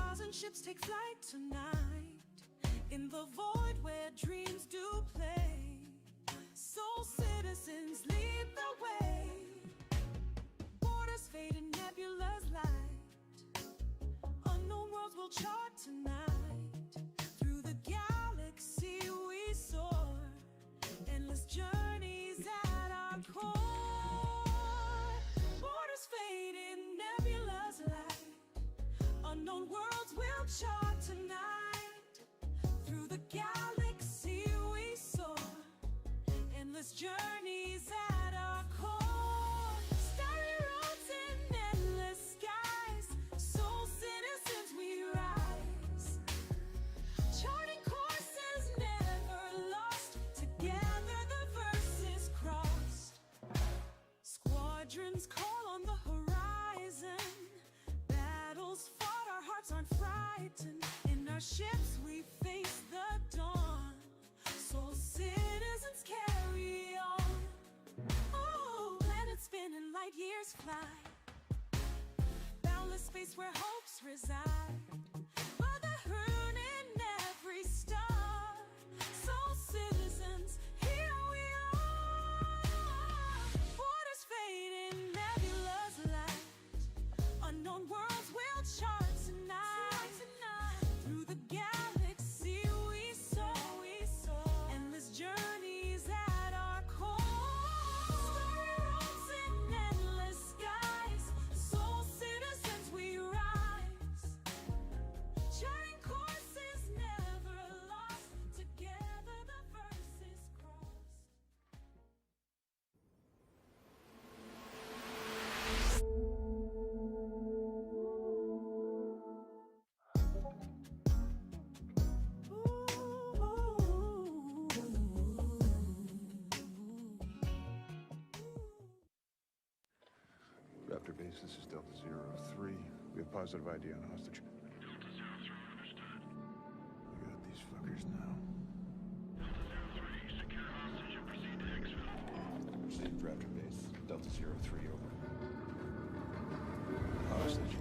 stars and ships take flight tonight, in the void where dreams do play. Soul citizens lead the way. Borders fade in nebula's light. Unknown worlds will chart tonight. Through the galaxy we soar. Endless journeys at our core. Borders fade in nebula's light. Unknown worlds will chart tonight. Through the galaxy we soar. Endless journeys at our core. Starry roads in endless skies. Soul citizens we rise. Charting courses never lost. Together the verses crossed. Squadrons call on the horizon. Battles fought, our hearts aren't frightened. In our ships we face the dawn. Soul citizens carry on. Oh, planets spin and light years fly. Boundless space where hopes reside. Motherhood in every star. Soul citizens, here we are. Borders fade in nebula's light. Unknown worlds will chart tonight. Through the galaxy we soar. Endless journeys at our core. Starry roads in endless skies. Soul citizens we rise. Charting courses never lost. Together the verses crossed. Raptor base, this is Delta 03. We have positive ID on hostage. Delta 03, understood. We got these fuckers now. Delta 03, secure hostage and proceed to exfil. Received Raptor base, Delta 03, over. Hostage.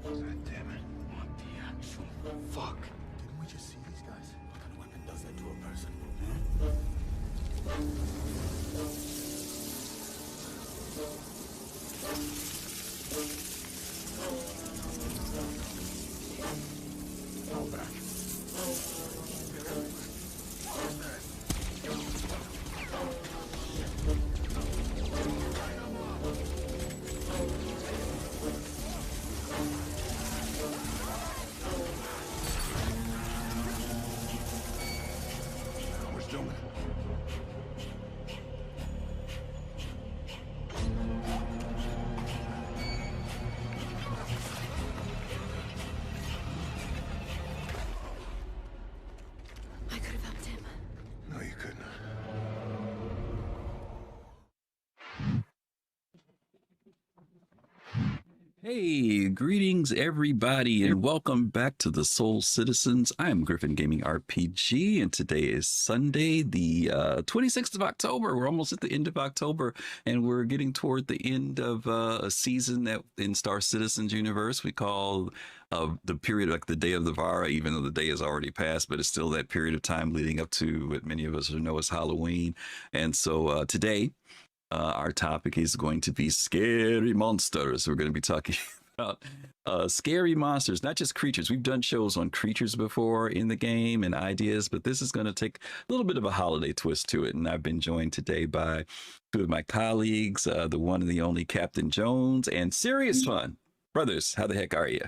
God damn it. What the actual fuck? Didn't we just see these guys? What kind of weapon does that to a person? Fall back. We're still in. I could have helped him. No, you couldn't. Hey, greetings everybody, and welcome back to the Soul Citizens. I'm Griffin Gaming RPG, and today is Sunday, the 26th of October. We're almost at the end of October, and we're getting toward the end of a season that in Star Citizens universe we call the period, like the Day of the Vara, even though the day has already passed, but it's still that period of time leading up to what many of us know as Halloween. And so today, our topic is going to be scary monsters. We're going to be talking about scary monsters, not just creatures. We've done shows on creatures before in the game and ideas, but this is going to take a little bit of a holiday twist to it. And I've been joined today by two of my colleagues, the one and the only Captain Jones and SeriousFun. Brothers, how the heck are you?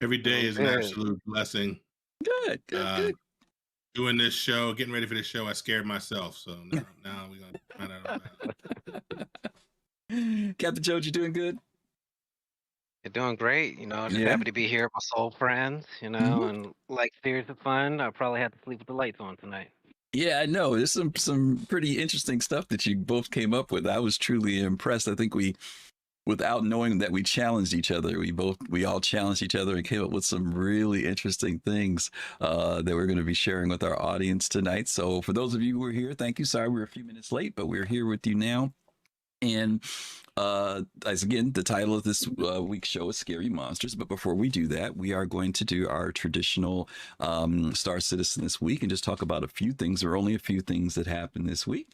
Every day is an absolute blessing. Good, good. Doing this show, getting ready for this show, I scared myself. So now we're going to find out about it. Captain Jones, you doing good? You're doing great, just Yeah. happy to be here with my soul friends, and like SeriousFun, I probably have to sleep with the lights on tonight. Yeah, I know. There's some pretty interesting stuff that you both came up with. I was truly impressed. I think we without knowing that we challenged each other. We all challenged each other and came up with some really interesting things that we're going to be sharing with our audience tonight. So for those of you who are here, thank you. Sorry we're a few minutes late, but we're here with you now. And as again, the title of this week's show is Scary Monsters. But before we do that, we are going to do our traditional Star Citizen this week and just talk about a few things. There are only a few things that happened this week.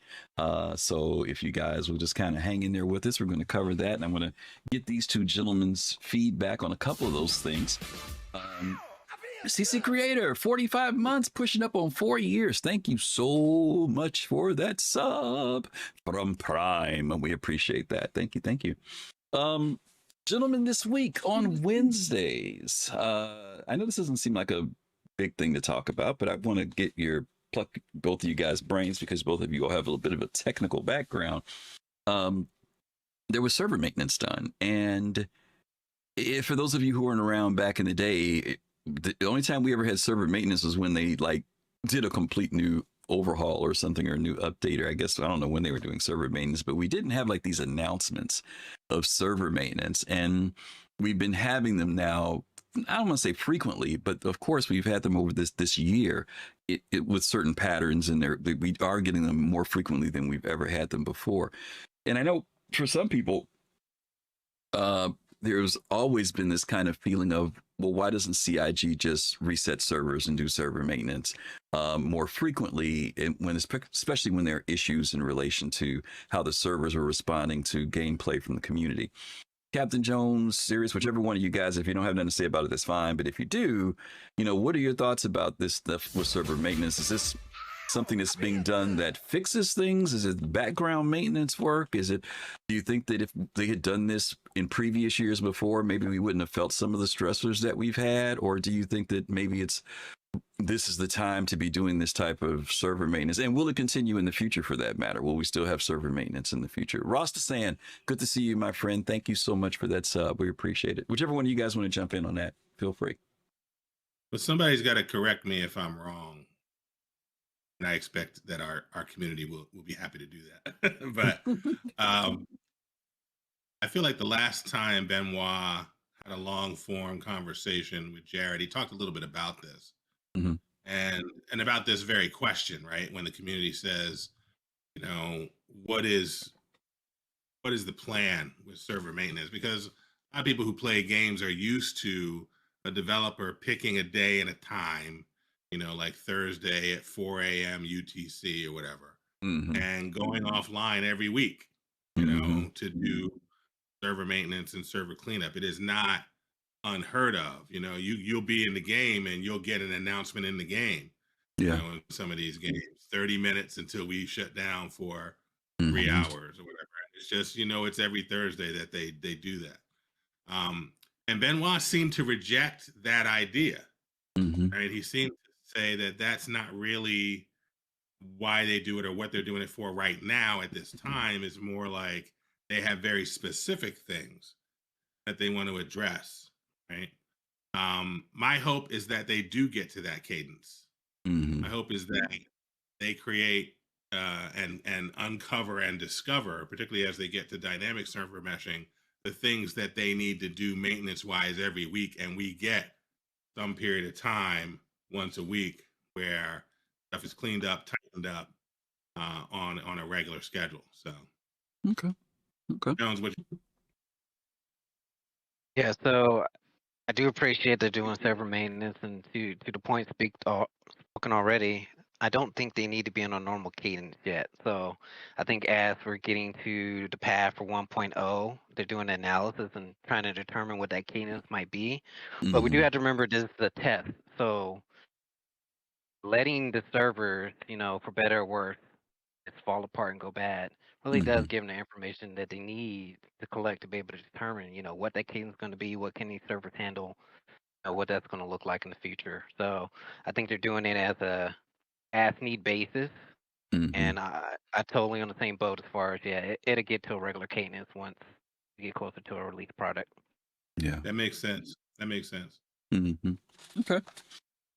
So if you guys will just kind of hang in there with us, we're going to cover that. And I'm going to get these two gentlemen's feedback on a couple of those things. CC Creator, 45 months, pushing up on 4 years. Thank you so much for that sub from Prime. We appreciate that. Thank you. Thank you. Gentlemen, this week on Wednesdays, I know this doesn't seem like a big thing to talk about, but I want to get pluck both of you guys' brains because both of you all have a little bit of a technical background. There was server maintenance done. And for those of you who weren't around back in the day, the only time we ever had server maintenance was when they like did a complete new overhaul or something, or a new update, or I guess I don't know when they were doing server maintenance, but we didn't have like these announcements of server maintenance, and we've been having them now. I don't want to say frequently, but of course we've had them over this year with certain patterns, and we are getting them more frequently than we've ever had them before. And I know for some people, there's always been this kind of feeling of, well, why doesn't CIG just reset servers and do server maintenance more frequently, especially when there are issues in relation to how the servers are responding to gameplay from the community? Captain Jones, Sirius, whichever one of you guys, if you don't have nothing to say about it, that's fine. But if you do, what are your thoughts about this stuff with server maintenance? Is this something that's being done that fixes things? Is it background maintenance work? Do you think that if they had done this in previous years before, maybe we wouldn't have felt some of the stressors that we've had? Or do you think that maybe this is the time to be doing this type of server maintenance? And will it continue in the future for that matter? Will we still have server maintenance in the future? Ross DeSand, good to see you, my friend. Thank you so much for that sub. We appreciate it. Whichever one of you guys want to jump in on that, feel free. But somebody's got to correct me if I'm wrong. And I expect that our community will be happy to do that. But I feel like the last time Benoit had a long form conversation with Jared, he talked a little bit about this. Mm-hmm. and about this very question, right? When the community says, what is the plan with server maintenance? Because a lot of people who play games are used to a developer picking a day and a time, like Thursday at 4 a.m. UTC or whatever, mm-hmm. and going offline every week, mm-hmm. to do server maintenance and server cleanup. It is not unheard of. You'll be in the game and you'll get an announcement in the game. Yeah. In some of these games, 30 minutes until we shut down for 3 mm-hmm. hours or whatever. It's just, it's every Thursday that they do that. And Benoit seemed to reject that idea. Mm-hmm. Right? He seemed to say that that's not really why they do it or what they're doing it for right now at this time. Is more like they have very specific things that they want to address, right? My hope is that they do get to that cadence. Mm-hmm. My hope is that they create and uncover and discover, particularly as they get to dynamic server meshing, the things that they need to do maintenance-wise every week, and we get some period of time once a week where stuff is cleaned up, tightened up on a regular schedule. So, okay. Jones, Yeah, so I do appreciate they're doing server maintenance, and to the point spoken already, I don't think they need to be on a normal cadence yet. So I think as we're getting to the path for 1.0, they're doing analysis and trying to determine what that cadence might be. Mm-hmm. But we do have to remember this is a test. So letting the servers, for better or worse, just fall apart and go bad really mm-hmm. does give them the information that they need to collect to be able to determine, what that cadence is going to be, what can these servers handle, what that's going to look like in the future. So I think they're doing it as a as-need basis, mm-hmm. and I totally on the same boat as far as, it'll get to a regular cadence once we get closer to a release product. Yeah. That makes sense. Mm-hmm. Okay.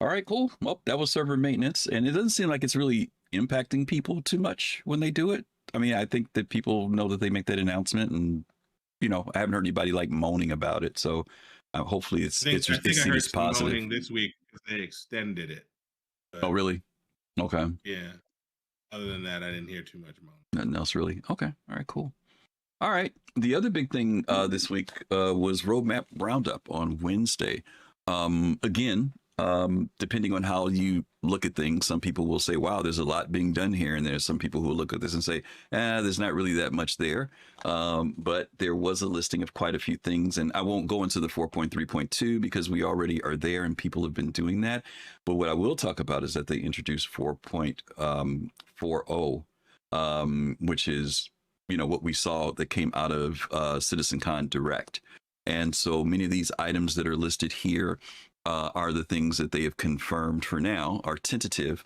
All right, cool. Well, that was server maintenance, and it doesn't seem like it's really impacting people too much when they do it. I mean, I think that people know that they make that announcement, and I haven't heard anybody like moaning about it. So hopefully it's I heard some positive. Moaning this week because they extended it. But, oh, really? Okay. Yeah. Other than that, I didn't hear too much moaning. Nothing else really. Okay. All right. Cool. All right. The other big thing this week was Roadmap Roundup on Wednesday. Again, depending on how you look at things, some people will say, wow, there's a lot being done here. And there's some people who will look at this and say, there's not really that much there. But there was a listing of quite a few things. And I won't go into the 4.3.2 because we already are there and people have been doing that. But what I will talk about is that they introduced 4.40, which is what we saw that came out of CitizenCon Direct. And so many of these items that are listed here are the things that they have confirmed for now, are tentative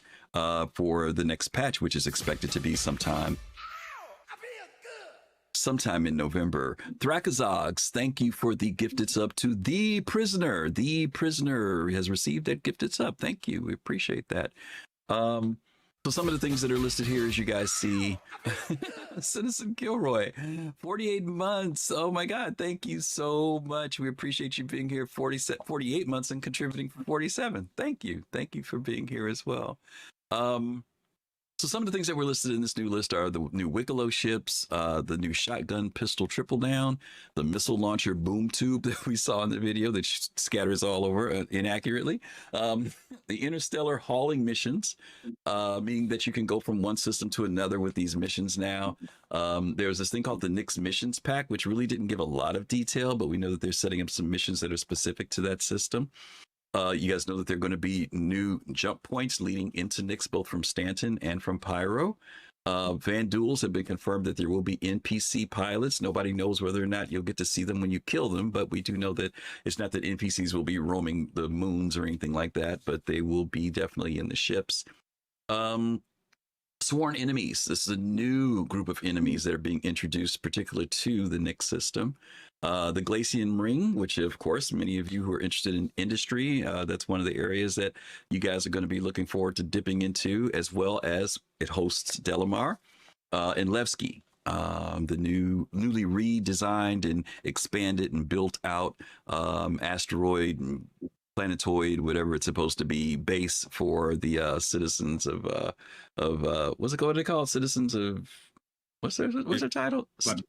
for the next patch, which is expected to be sometime in November. Thracazogs, thank you for the gifted sub to The Prisoner. The Prisoner has received that gifted sub. Thank you. We appreciate that. So some of the things that are listed here, as you guys see, Citizen Kilroy, 48 months. Oh my God, thank you so much. We appreciate you being here 48 months and contributing for 47. Thank you. Thank you for being here as well. So some of the things that were listed in this new list are the new Wicklow ships, the new shotgun pistol triple down, the missile launcher boom tube that we saw in the video that scatters all over inaccurately, the interstellar hauling missions, meaning that you can go from one system to another with these missions now. There's this thing called the Nyx missions pack, which really didn't give a lot of detail, but we know that they're setting up some missions that are specific to that system. You guys know that there are going to be new jump points leading into Nyx, both from Stanton and from Pyro. Van Duels have been confirmed that there will be NPC pilots. Nobody knows whether or not you'll get to see them when you kill them, but we do know that it's not that NPCs will be roaming the moons or anything like that, but they will be definitely in the ships. Sworn enemies. This is a new group of enemies that are being introduced, particularly to the Nyx system. The Glacian Ring, which of course many of you who are interested in industry, that's one of the areas that you guys are going to be looking forward to dipping into, as well as it hosts Delamar and Levski, the newly redesigned and expanded and built out asteroid, planetoid, whatever it's supposed to be, base for the citizens of what's it called? They call it citizens of. What's their title? The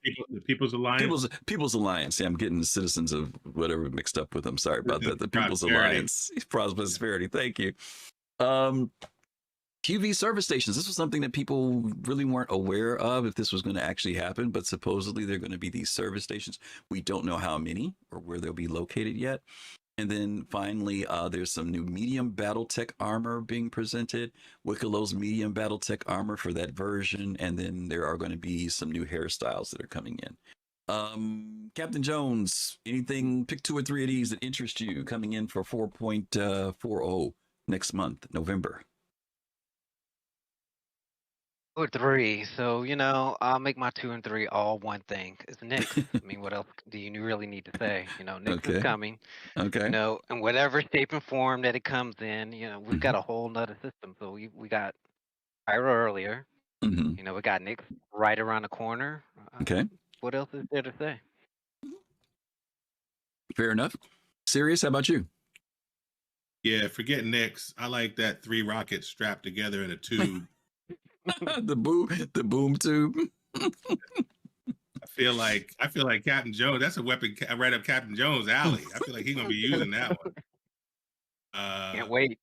People's Alliance. People's Alliance. Yeah, I'm getting the citizens of whatever mixed up with them. Sorry about that. The People's Alliance. Prosperity. Thank you. QV service stations. This was something that people really weren't aware of if this was going to actually happen, but supposedly they're going to be these service stations. We don't know how many or where they'll be located yet. And then finally, there's some new medium Battletech armor being presented. Wickelow's medium Battletech armor for that version. And then there are going to be some new hairstyles that are coming in. Captain Jones, anything, pick 2 or 3 of these that interest you coming in for 4.40 next month, November. 2 or 3. So, I'll make my 2 and 3 all one thing. It's Nyx. I mean, what else do you really need to say? Nyx is coming. Okay. In whatever shape and form that it comes in, we've got a whole nother system. So we got Pyro earlier. Mm-hmm. We got Nyx right around the corner. Okay. What else is there to say? Fair enough. Serious, how about you? Yeah, forget Nyx. I like that 3 rockets strapped together in a tube. the boom tube. I feel like Captain Jones. That's a weapon right up Captain Jones' alley. I feel like he's gonna be using that one. Can't wait.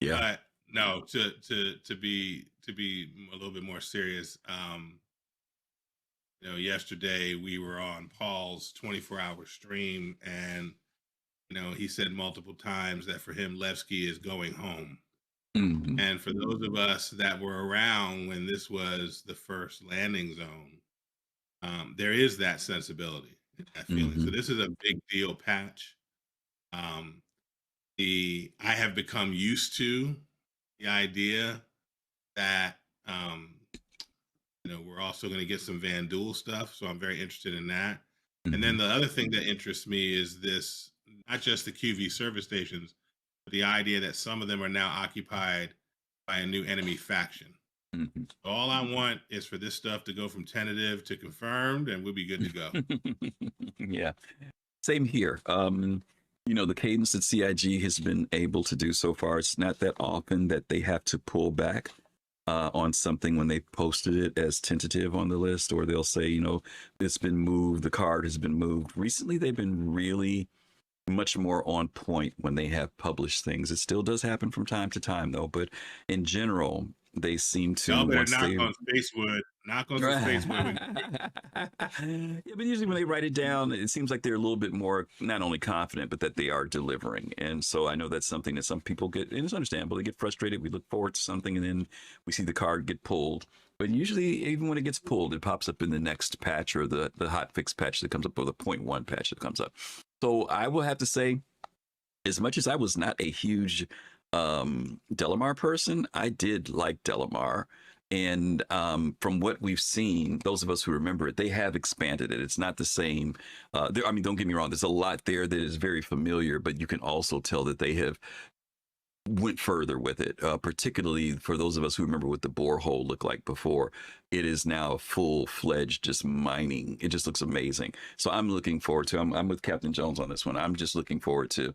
Yeah. But no, to be a little bit more serious. Yesterday we were on Paul's 24-hour stream, and he said multiple times that for him Levski is going home. Mm-hmm. And for those of us that were around when this was the first landing zone, there is that sensibility, that feeling. Mm-hmm. So this is a big deal patch. I have become used to the idea that we're also going to get some Van Duel stuff. So I'm very interested in that. Mm-hmm. And then the other thing that interests me is this, not just the QV service stations, the idea that some of them are now occupied by a new enemy faction. Mm-hmm. All I want is for this stuff to go from tentative to confirmed, and we'll be good to go. Yeah, same here. The cadence that CIG has been able to do so far, it's not that often that they have to pull back on something when they posted it as tentative on the list, or they'll say, you know, it's been moved, the card has been moved. Recently, they've been really much more on point when they have published things. It still does happen from time to time, though, but in general, they seem to Y'all better once knock they on Spacewood. Knock on some Spacewood. yeah, but usually when they write it down, it seems like they're a little bit more not only confident, but that they are delivering. And so I know that's something that some people get, and it's understandable. They get frustrated. We look forward to something, and then we see the card get pulled. But usually, even when it gets pulled, it pops up in the next patch or the hotfix patch that comes up, or the 0.1 patch that comes up. So I will have to say, as much as I was not a huge Delamar person, I did like Delamar. And from what we've seen, those of us who remember it, they have expanded it. It's not the same. I mean, don't get me wrong. There's a lot there that is very familiar, but you can also tell that they have went further with it, particularly for those of us who remember what the borehole looked like before. It is now full-fledged just mining. It just looks amazing. So I'm looking forward to, I'm with Captain Jones on this one. I'm just looking forward to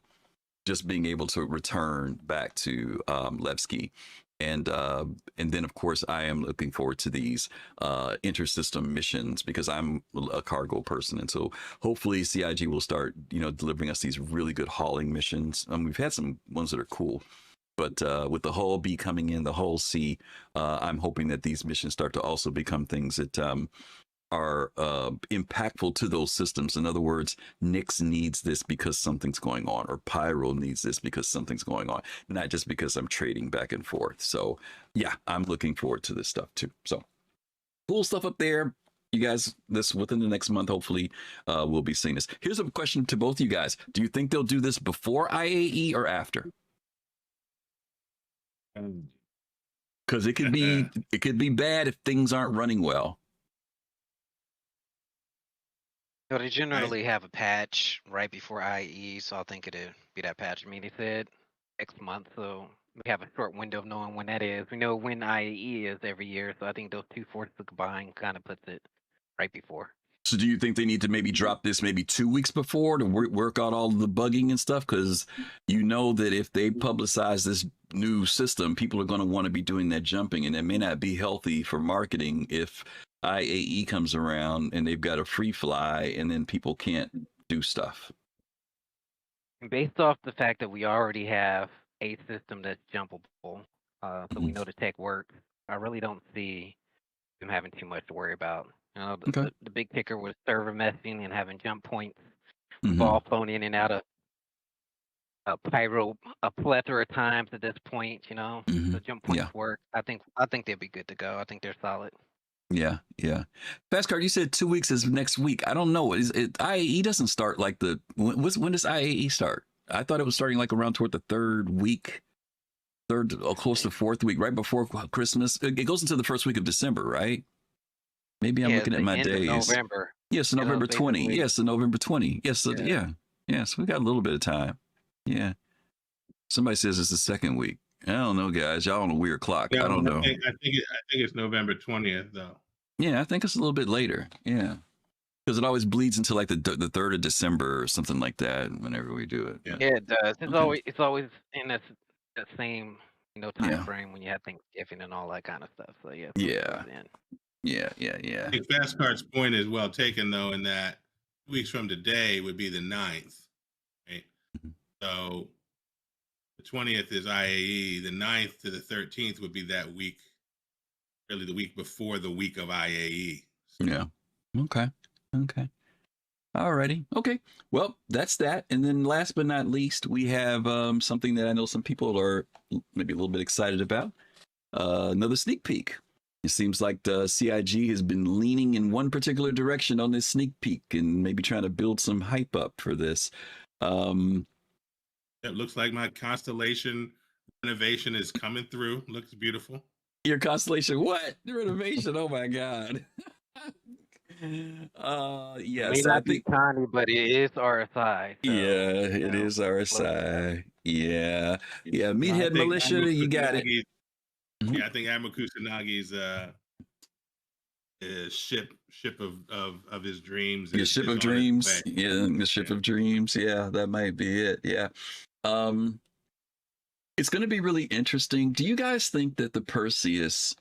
just being able to return back to Levski. And then, of course, I am looking forward to these intersystem missions because I'm a cargo person. And so hopefully CIG will start, you know, delivering us these really good hauling missions. We've had some ones that are cool. But with the Hull B coming in, the Hull C, I'm hoping that these missions start to also become things that are impactful to those systems. In other words, Nyx needs this because something's going on, or Pyro needs this because something's going on, not just because I'm trading back and forth. So yeah, I'm looking forward to this stuff too. So cool stuff up there. You guys, this within the next month, hopefully, we'll be seeing this. Here's a question to both you guys. Do you think they'll do this before IAE or after? Because it could be bad if things aren't running well. So they generally have a patch right before IE, so I think it'd be that patch. I mean, they said next month, so we have a short window of knowing when that is. We know when IE is every year, so I think those two forces combined kind of puts it right before. So do you think they need to maybe drop this maybe 2 weeks before to work out all the bugging and stuff? Because you know that if they publicize this new system, people are going to want to be doing that jumping, and it may not be healthy for marketing if IAE comes around and they've got a free fly and then people can't do stuff. Based off the fact that we already have a system that's jumpable, so we know the tech works, I really don't see them having too much to worry about. You know, the big kicker was server messing and having jump points. We've all flown in and out of Pyro a plethora of times at this point. You know, the jump points work. I think they'll be good to go. I think they're solid. Yeah. Fast Card, you said 2 weeks is next week. I don't know. IAE doesn't start like when does IAE start? I thought it was starting like around toward the third or close to fourth week, right before Christmas. It goes into the first week of December, right? Maybe I'm looking at my days. November. Yes, November 20. Yes, November 20. Yes, yeah. Yes, we got a little bit of time. Yeah. Somebody says it's the second week. I don't know, guys. Y'all on a weird clock. Yeah, I don't know. I think it's November 20th, though. Yeah, I think it's a little bit later. Yeah, because it always bleeds into like the 3rd of December or something like that. Whenever we do it. Yeah, it does. It's always in the same time frame when you have Thanksgiving and all that kind of stuff. So yeah. Yeah. I think Fast Card's point is well taken, though, in that 2 weeks from today would be the 9th, right? So the 20th is IAE. The 9th to the 13th would be that week, really the week before the week of IAE. So. Yeah. Okay. Alrighty. Okay. Well, that's that. And then last but not least, we have something that I know some people are maybe a little bit excited about. Another sneak peek. It seems like the CIG has been leaning in one particular direction on this sneak peek and maybe trying to build some hype up for this. It looks like my constellation renovation is coming through. Looks beautiful. Your constellation, what? The renovation? Oh my God. Yes, may not be tiny, but it is RSI. So, it is RSI. Yeah. Meathead Militia, you got it. Yeah, I think Admiral Kusanagi's ship of his dreams. Your ship of dreams. Yeah, the ship of dreams. Yeah, that might be it. Yeah. It's going to be really interesting. Do you guys think that the Perseus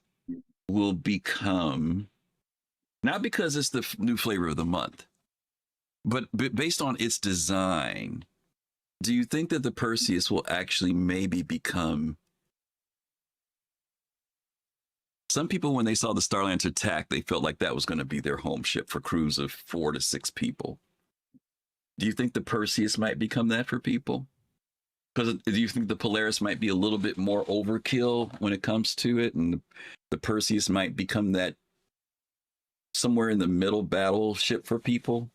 will become, not because it's the new flavor of the month, but based on its design, do you think that the Perseus will actually maybe become? Some people, when they saw the Starlancer attack, they felt like that was going to be their home ship for crews of 4 to 6 people. Do you think the Perseus might become that for people? Because do you think the Polaris might be a little bit more overkill when it comes to it, and the Perseus might become that somewhere in the middle battleship for people?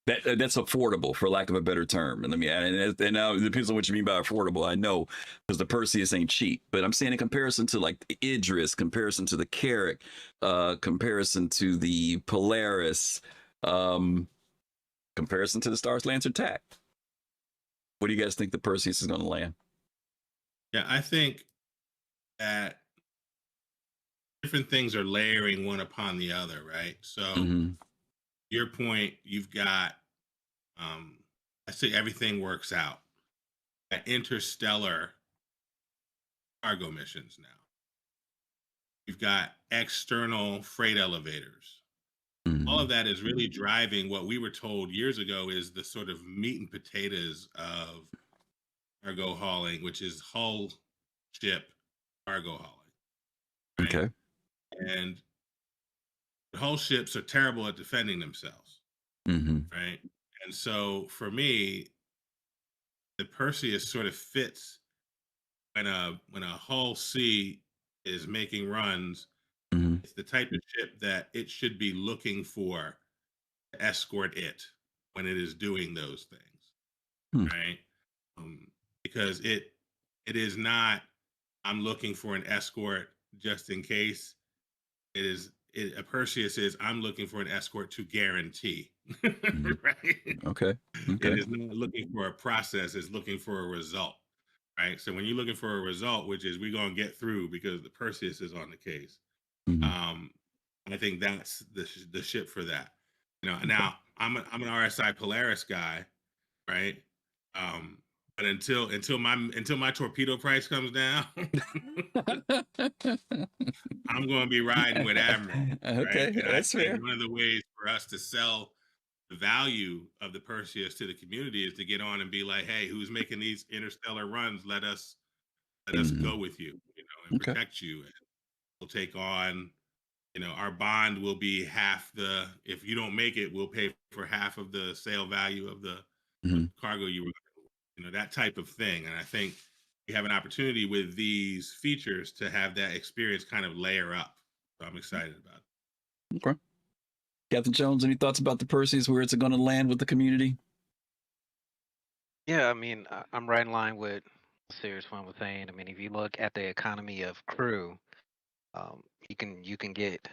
That's affordable, for lack of a better term. And let me add, and now it depends on what you mean by affordable. I know, because the Perseus ain't cheap, but I'm saying in comparison to like the Idris, comparison to the Carrack, comparison to the Polaris, comparison to the Starlancer attack. What do you guys think the Perseus is going to land? Yeah, I think that different things are layering one upon the other, right? So your point, you've got, I say everything works out. At interstellar cargo missions now. You've got external freight elevators. All of that is really driving what we were told years ago is the sort of meat and potatoes of cargo hauling, which is hull ship cargo hauling. Right? Okay. And the hull ships are terrible at defending themselves. Right. And so for me, the Perseus sort of fits when a hull C is making runs. It's the type of ship that it should be looking for to escort it when it is doing those things, right? Because it is not, I'm looking for an escort just in case. A Perseus is, I'm looking for an escort to guarantee, right? Okay. It is not looking for a process, it's looking for a result, right? So when you're looking for a result, which is we're going to get through because the Perseus is on the case, I think that's the ship for that. You know, now I'm an RSI Polaris guy, right? But until my torpedo price comes down, I'm going to be riding with Admiral. Okay, right? And that's I think fair. one of the ways for us to sell the value of the Perseus to the community is to get on and be like, hey, who's making these interstellar runs? Let us go with you, and protect you. And we'll take on, our bond will be half the, if you don't make it, we'll pay for half of the sale value of the cargo you were, that type of thing. And I think we have an opportunity with these features to have that experience kind of layer up. So I'm excited about it. Okay. Captain Jones, any thoughts about the Perseus, where it's going to land with the community? Yeah, I mean, I'm right in line with SeriousFun was saying. I mean, if you look at the economy of crew, you can get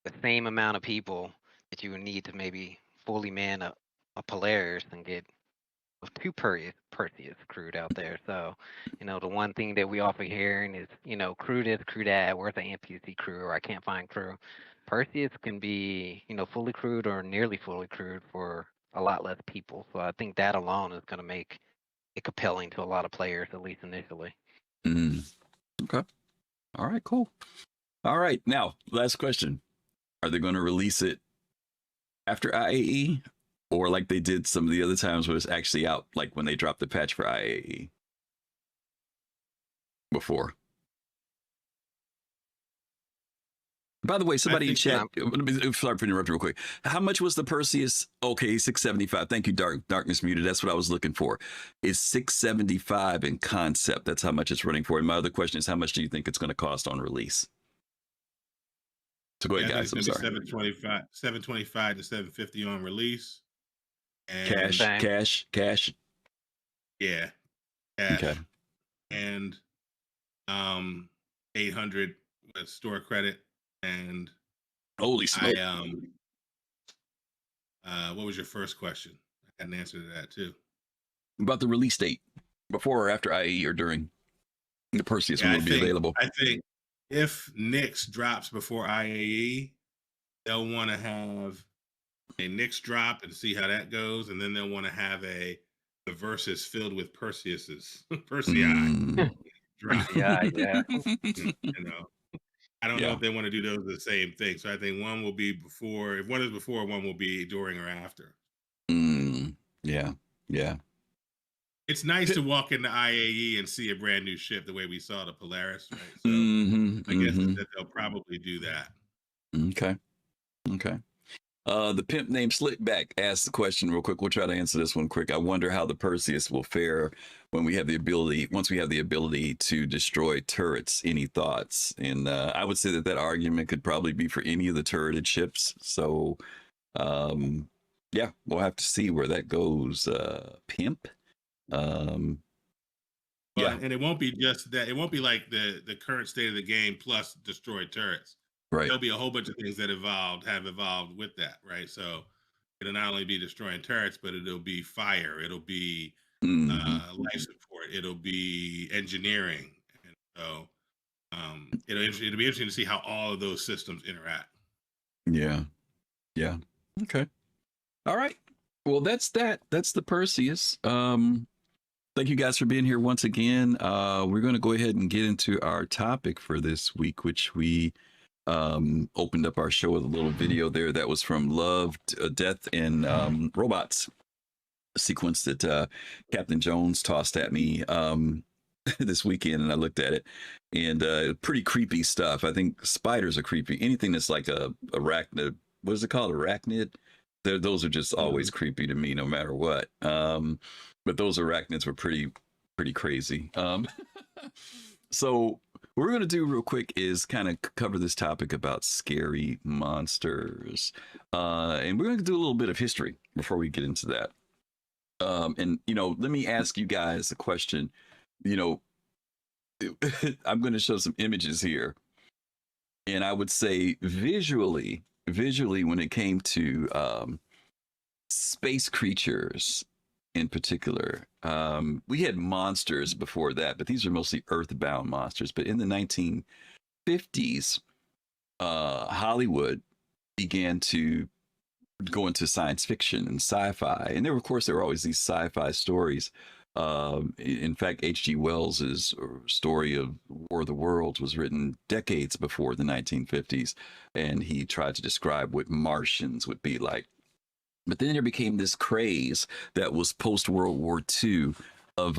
the same amount of people that you would need to maybe fully man a Polaris and get 2 Perseus crewed out there. So, the one thing that we often hearing is, crew this, crew that, where's the NPC crew, or I can't find crew. Perseus can be, fully crewed or nearly fully crewed for a lot less people. So I think that alone is going to make it compelling to a lot of players, at least initially. Okay. All right, cool. All right. Now, last question. Are they going to release it after IAE, or like they did some of the other times where it's actually out, like when they dropped the patch for IAE before? By the way, somebody in chat, sorry for interrupting real quick. How much was the Perseus? Okay, 675. Thank you, Darkness Muted. That's what I was looking for. It's 675 in concept. That's how much it's running for. And my other question is, how much do you think it's going to cost on release? So go ahead, guys. I'm sorry. 725 to 750 on release. And cash. Yeah. Cash. Okay. And 800 with store credit. And holy smoke. What was your first question? I had an answer to that too. About the release date, before or after IE or during the Perseus will be available. I think if Nyx drops before IAE, they'll want to have a Nyx drop and see how that goes, and then they'll want to have the versus filled with Persei drop. Yeah. I don't know if they want to do those the same thing. So I think one will be before. If one is before, one will be during or after. Yeah. It's nice to walk into IAE and see a brand new ship the way we saw the Polaris, right? So I guess that they'll probably do that. Okay. The pimp named Slickback asked the question real quick. We'll try to answer this one quick. I wonder how the Perseus will fare when we have the ability, once we have the ability to destroy turrets. Any thoughts? And I would say that argument could probably be for any of the turreted ships. So, yeah, we'll have to see where that goes. Pimp. Yeah, and it won't be just that. It won't be like the current state of the game plus destroyed turrets. Right. There'll be a whole bunch of things that have evolved with that, right? So it'll not only be destroying turrets, but it'll be fire, it'll be life support, it'll be engineering, and so it'll be interesting to see how all of those systems interact. Yeah. Okay. All right. Well, that's that. That's the Perseus. Thank you guys for being here once again. We're going to go ahead and get into our topic for this week, which we opened up our show with a little video there that was from Love, Death, and Robots, a sequence that Captain Jones tossed at me this weekend, and I looked at it, and pretty creepy stuff. I think spiders are creepy. Anything that's like a arachnid, what is it called? Arachnid? Those are just always creepy to me, no matter what. But those arachnids were pretty crazy. So what we're going to do real quick is kind of cover this topic about scary monsters. And we're going to do a little bit of history before we get into that. And, let me ask you guys a question. I'm going to show some images here. And I would say visually, when it came to space creatures in particular, we had monsters before that, but these are mostly earthbound monsters. But in the 1950s, Hollywood began to go into science fiction and sci-fi, and there were always these sci-fi stories. In fact, H.G. Wells's story of War of the Worlds was written decades before the 1950s, and he tried to describe what Martians would be like. But then there became this craze that was post-World War II of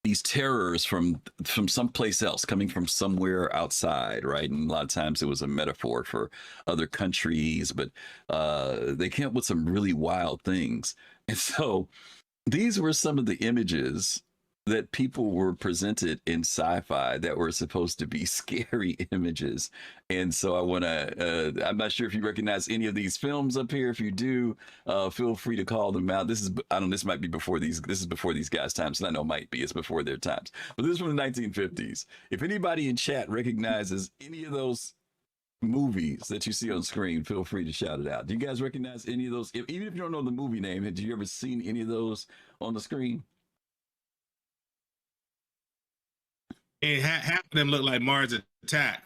these terrors from someplace else, coming from somewhere outside, right? And a lot of times it was a metaphor for other countries, but they came up with some really wild things. And so these were some of the images that people were presented in sci-fi that were supposed to be scary images. And so I want to, I'm not sure if you recognize any of these films up here. If you do, feel free to call them out. This might be before these guys' times. And I know it might be, it's before their times, but this is from the 1950s. If anybody in chat recognizes any of those movies that you see on screen, feel free to shout it out. Do you guys recognize any of those? Even if you don't know the movie name, have you ever seen any of those on the screen? And half of them look like Mars Attack.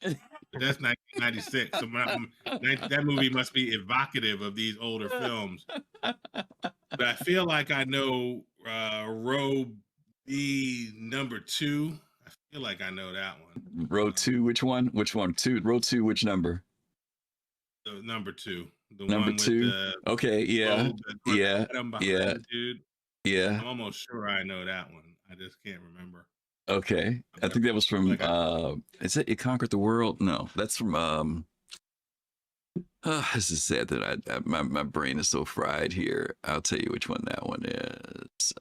That's 1996. So that movie must be evocative of these older films. But I feel like I know row B number 2. I feel like I know that one. Row 2, which one? Which one? Row 2, which number? The number 2. The number one 2. With Okay, yeah. Yeah. Dude. Yeah. I'm almost sure I know that one. I just can't remember. Okay, I think that was from. Is it Conquered the World? No, that's from. This is sad that my brain is so fried here. I'll tell you which one that one is.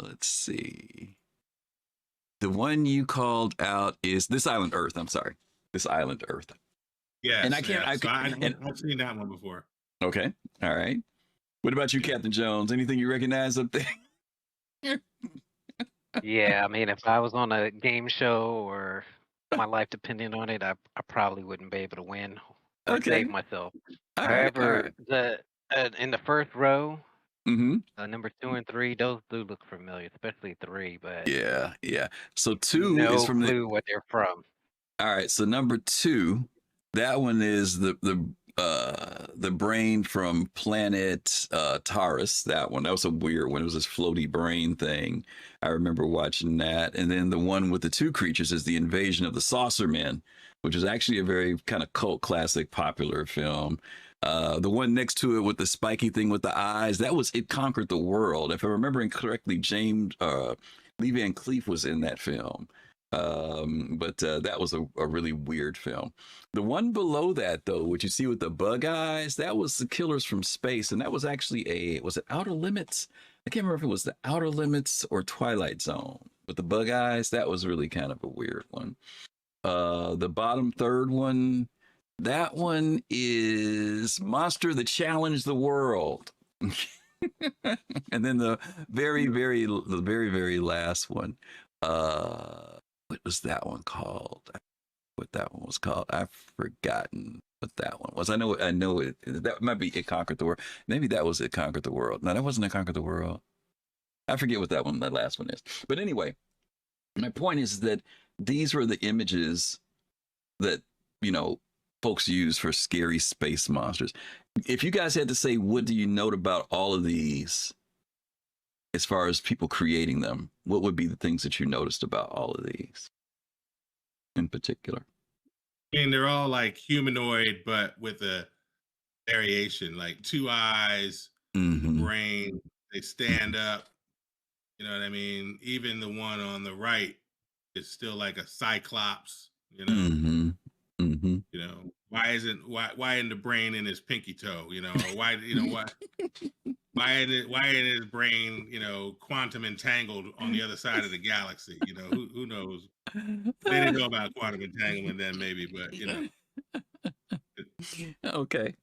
Let's see. The one you called out is This Island Earth. I'm sorry, This Island Earth. Yeah, and I can't. I've seen that one before. Okay, all right. What about you, Captain Jones? Anything you recognize up there? Yeah, I mean, if I was on a game show or my life depended on it, I probably wouldn't be able to win or save myself. However, the in the first row, number 2 and 3, those do look familiar, especially 3. But yeah. So 2 no is from clue what they're from. All right, so number 2, that one is the the brain from planet Taurus. That one, that was a weird one. It was this floaty brain thing. I remember watching that. And then the one with the two creatures is the Invasion of the Saucer Men, which is actually a very kind of cult classic, popular film. The one next to it with the spiky thing with the eyes, that was It Conquered the World. If I'm remembering correctly, James Lee Van Cleef was in that film. But that was a really weird film. The one below that, though, what you see with the bug eyes, that was The Killers from Space, and that was actually was it Outer Limits? I can't remember if it was the Outer Limits or Twilight Zone. But the bug eyes, that was really kind of a weird one. The bottom third one, that one is Monster That Challenged the World. And then the very, very last one. What was that one called? What that one was called? I've forgotten what that one was. I know it. That might be It Conquered the World. Maybe that was It Conquered the World. No, that wasn't It Conquered the World. I forget what that last one is. But anyway, my point is that these were the images that, folks use for scary space monsters. If you guys had to say, what do you note about all of these as far as people creating them, what would be the things that you noticed about all of these in particular? I mean, they're all like humanoid, but with a variation, like two eyes, brain, they stand up. You know what I mean? Even the one on the right is still like a cyclops, why isn't the brain in his pinky toe, or why isn't his brain, quantum entangled on the other side of the galaxy? Who knows? They didn't know about quantum entanglement then, maybe, but Okay.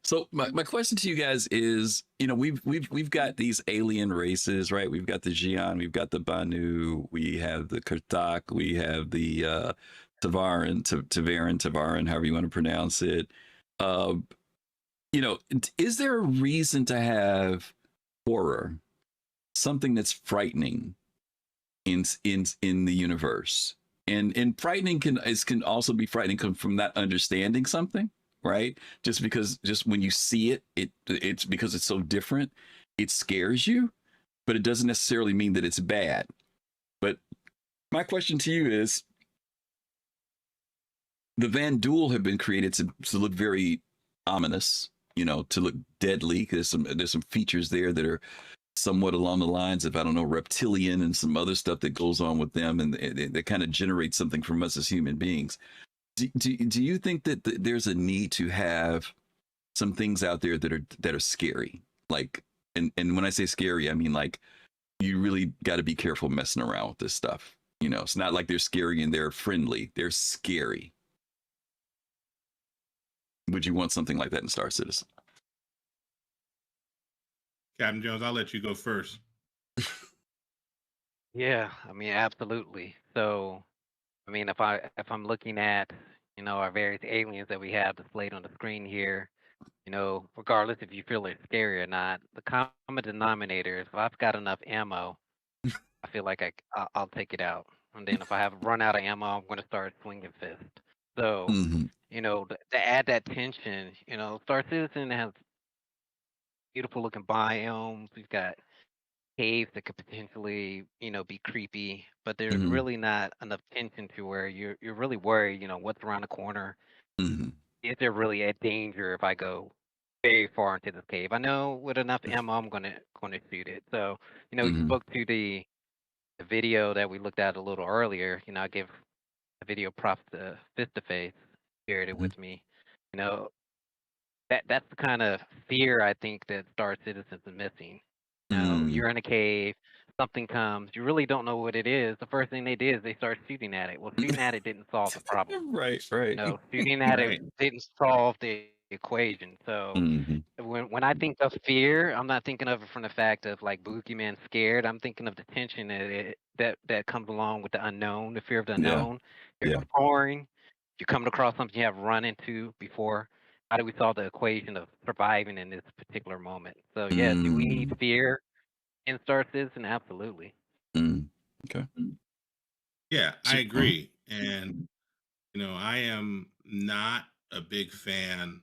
So my question to you guys is, we've got these alien races, right? We've got the Xi'an, we've got the Banu, we have the Karthak, we have the Tavaran, however you want to pronounce it. Is there a reason to have horror, something that's frightening in the universe? And frightening can also be frightening from not understanding something, right? Just when you see it's because it's so different, it scares you, but it doesn't necessarily mean that it's bad. But my question to you is, the Van Duel have been created to look very ominous, to look deadly. There's some features there that are somewhat along the lines of, I don't know, reptilian and some other stuff that goes on with them, and they kind of generate something from us as human beings. Do you think that there's a need to have some things out there that are scary? Like, and when I say scary, I mean like you really got to be careful messing around with this stuff. It's not like they're scary and they're friendly. They're scary. Would you want something like that in Star Citizen? Captain Jones, I'll let you go first. Yeah, I mean, absolutely. So, I mean, if I'm looking at, our various aliens that we have displayed on the screen here, regardless if you feel it's scary or not, the common denominator is if I've got enough ammo, I feel like I'll take it out. And then if I have run out of ammo, I'm going to start swinging fist. So, to add that tension, Star Citizen has beautiful looking biomes. We've got caves that could potentially, be creepy, but there's really not enough tension to where you're really worried, what's around the corner. Is there really a danger if I go very far into this cave? I know with enough ammo I'm gonna shoot it. So, you spoke to the video that we looked at a little earlier. I gave a video props to Fist to Face, shared it with me. You know, that's the kind of fear I think that Star Citizens is missing. You're in a cave, something comes, you really don't know what it is. The first thing they did is they start shooting at it. Well, shooting at it didn't solve the problem. Right. Shooting at Right. it didn't solve the equation. So when I think of fear, I'm not thinking of it from the fact of like boogeyman scared. I'm thinking of the tension that comes along with the unknown, the fear of the Yeah. unknown. You're Yeah. exploring, you're coming across something you haven't run into before. How do we solve the equation of surviving in this particular moment? So yes, do we need fear in Star Citizen? Absolutely. Okay. Yeah, I agree. And, I am not a big fan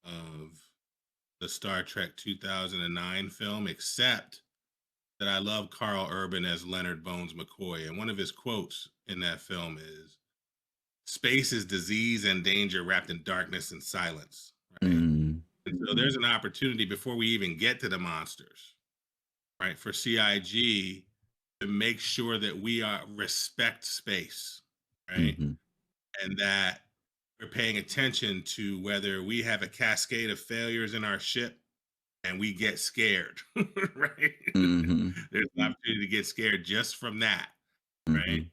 of the Star Trek 2009 film, except that I love Carl Urban as Leonard Bones McCoy. And one of his quotes in that film is, "Space is disease and danger wrapped in darkness and silence." Right. Mm. And so there's an opportunity before we even get to the monsters, right, for CIG to make sure that we respect space, right? Mm-hmm. And that we're paying attention to whether we have a cascade of failures in our ship and we get scared, right? Mm-hmm. There's an opportunity to get scared just from that, right?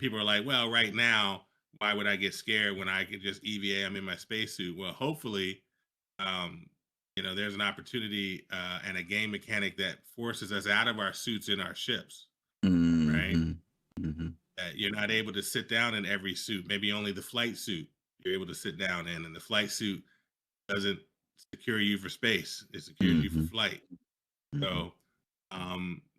People are like, well, right now, why would I get scared when I could just EVA? I'm in my spacesuit. Well, hopefully, there's an opportunity and a game mechanic that forces us out of our suits in our ships, Mm-hmm. right? Mm-hmm. That you're not able to sit down in every suit. Maybe only the flight suit you're able to sit down in, and the flight suit doesn't secure you for space. It secures you for flight. So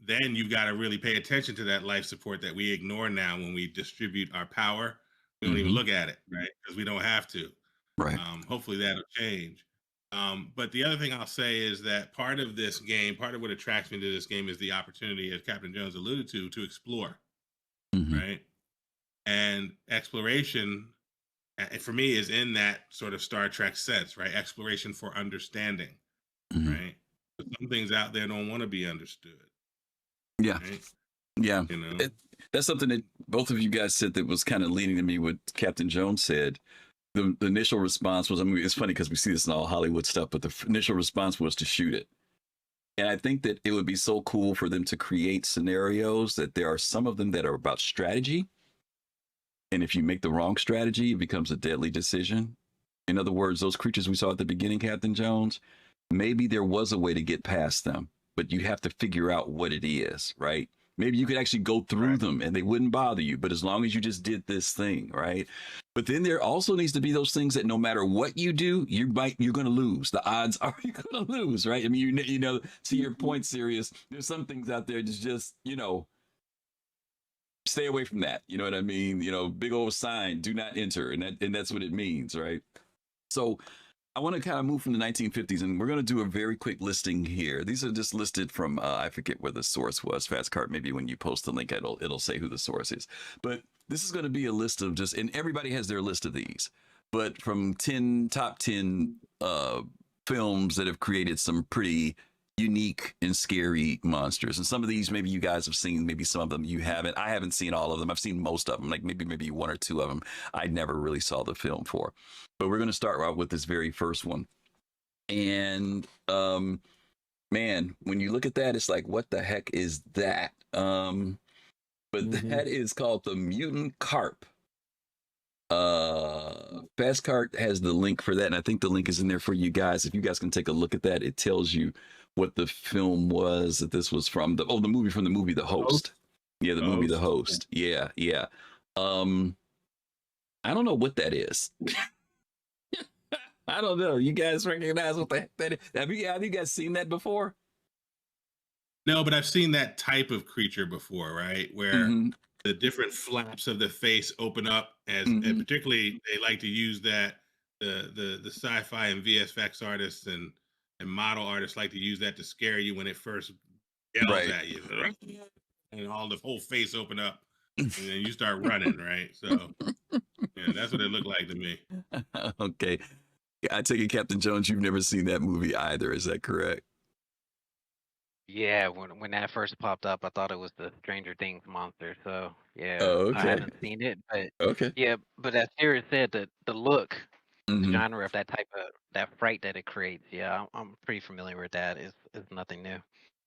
then you've got to really pay attention to that life support that we ignore now when we distribute our power. We don't even look at it, right? Because we don't have to. Right. Hopefully that'll change. But the other thing I'll say is that part of this game, part of what attracts me to this game is the opportunity, as Captain Jones alluded to explore, right? And exploration, for me, is in that sort of Star Trek sense, right? Exploration for understanding, right? But some things out there don't want to be understood. Yeah. Right? Yeah. That's something that both of you guys said that was kind of leading to me what Captain Jones said. The initial response was, I mean, it's funny because we see this in all Hollywood stuff, but the initial response was to shoot it. And I think that it would be so cool for them to create scenarios that there are some of them that are about strategy. And if you make the wrong strategy, it becomes a deadly decision. In other words, those creatures we saw at the beginning, Captain Jones, maybe there was a way to get past them, but you have to figure out what it is, right? Maybe you could actually go through them and they wouldn't bother you, but as long as you just did this thing, right? But then there also needs to be those things that no matter what you do, you're going to lose. The odds are you're going to lose, right? I mean, you know, to your point, Sirius, there's some things out there that's just, stay away from that. You know what I mean? Big old sign, do not enter. And that's what it means, right? So I want to kind of move from the 1950s, and we're going to do a very quick listing here. These are just listed from, I forget where the source was. Fastcart, maybe when you post the link, it'll say who the source is. But this is going to be a list of just, and everybody has their list of these, but from top 10 films that have created some pretty unique and scary monsters. And some of these maybe you guys have seen, maybe some of them you haven't. I haven't seen all of them. I've seen most of them, like maybe one or two of them I never really saw the film for. But we're going to start out with this very first one. And man, when you look at that, it's like, what the heck is that? But that is called the Mutant Carp. Fastcart has the link for that, and I think the link is in there for you guys. If you guys can take a look at that, it tells you what the film was that this was from. The movie from the movie The Host. Yeah, the movie The Host. Yeah. I don't know what that is. I don't know. You guys recognize what the heck that is? Have you guys seen that before? No, but I've seen that type of creature before, right? Where the different flaps of the face open up, and particularly they like to use that. The sci-fi and VFX artists and model artists like to use that to scare you when it first yells at you, and the whole face open up, and then you start running, right? So, yeah, that's what it looked like to me. Okay, I take it, Captain Jones, you've never seen that movie either. Is that correct? Yeah, when that first popped up, I thought it was the Stranger Things monster. So yeah, Oh, okay. I haven't seen it, but Okay. yeah, but as Sirius said, the look, the Mhm. genre of that type of that fright that it creates, yeah, I'm pretty familiar with that. It's nothing new.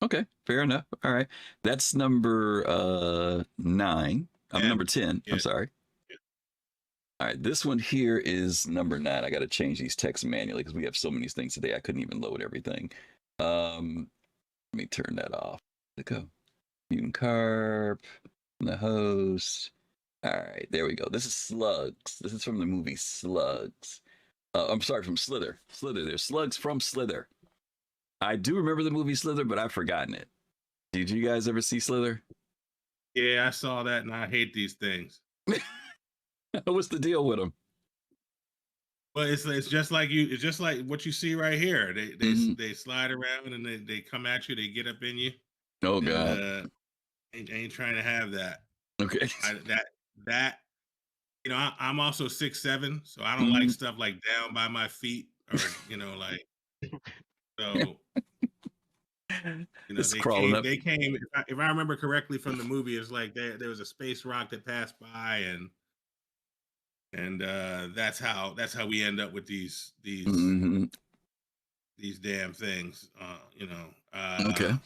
Okay, fair enough. All right, that's number 9. I'm number 10. Yeah. I'm sorry. All right, this one here is number 9. I got to change these texts manually because we have so many things today. I couldn't even load everything. Let me turn that off. Let go. Mutant Carp, The Host. All right, there we go. This is Slugs. This is from the movie Slugs. I'm sorry, from Slither. Slither. There's Slugs from Slither. I do remember the movie Slither, but I've forgotten it. Did you guys ever see Slither? Yeah, I saw that, and I hate these things. What's the deal with them? Well, it's just like you. It's just like what you see right here. They slide around and they come at you. They get up in you. Oh And God. ain't trying to have that. Okay. That I'm also 6'7", so I don't like Mhm. stuff like down by my feet or like so. It's They crawling came. up. They came. If I remember correctly from the movie, it's like there was a space rock that passed by, and that's how we end up with Mhm. these damn things. Okay.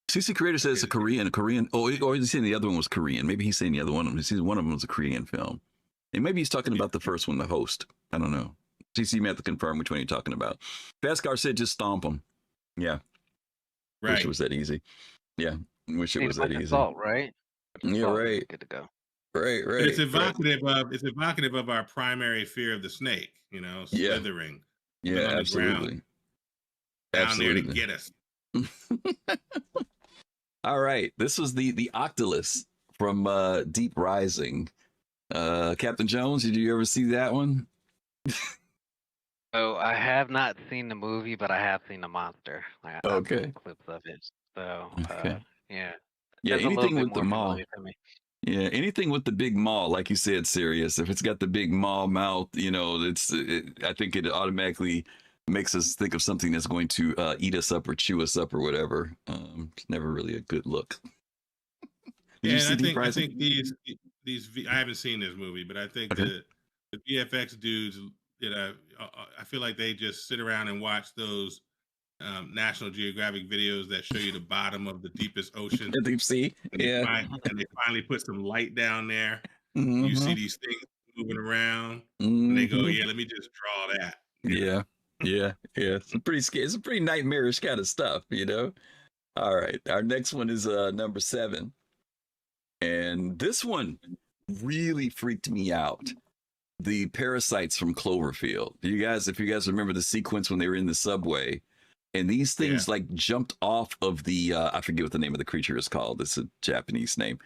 CC Creator says it's a Korean. Oh, or he's saying the other one was Korean. Maybe he's saying the other one. He's saying one of them was a Korean film, and maybe he's talking about the first one, The Host. I don't know. CC, you may have to confirm which one you're talking about. Fastcar said just stomp them. Yeah. Right. Wish it was that easy. Yeah. Wish it Need was a bunch that of easy. salt, right? Yeah. Salt, Right. good to go. Right. But it's evocative of our primary fear of the snake. Slithering. Yeah. On the Absolutely. ground, down there to get us. All right. This was the Octolus from Deep Rising. Captain Jones, did you ever see that one? Oh, I have not seen the movie, but I have seen the monster. I've Okay. seen clips of it. So, Okay. yeah. Yeah, That's a little anything bit with the more maw. familiar to me. Yeah, anything with the big maw, like you said, Sirius. If it's got the big maw mouth, I think it automatically makes us think of something that's going to eat us up or chew us up or whatever. It's never really a good look. Did you see Deep Rising? I think these I haven't seen this movie, but I think the VFX dudes, I feel like they just sit around and watch those National Geographic videos that show you the bottom of the deepest ocean. The deep sea. And they finally put some light down there. You see these things moving around, and they go, "Yeah, let me just draw that." Yeah. It's pretty scary. It's a pretty nightmarish kind of stuff, All right, our next one is number 7, and this one really freaked me out. The parasites from Cloverfield. If you guys remember the sequence when they were in the subway, and these things like jumped off of the I forget what the name of the creature is called. It's a Japanese name,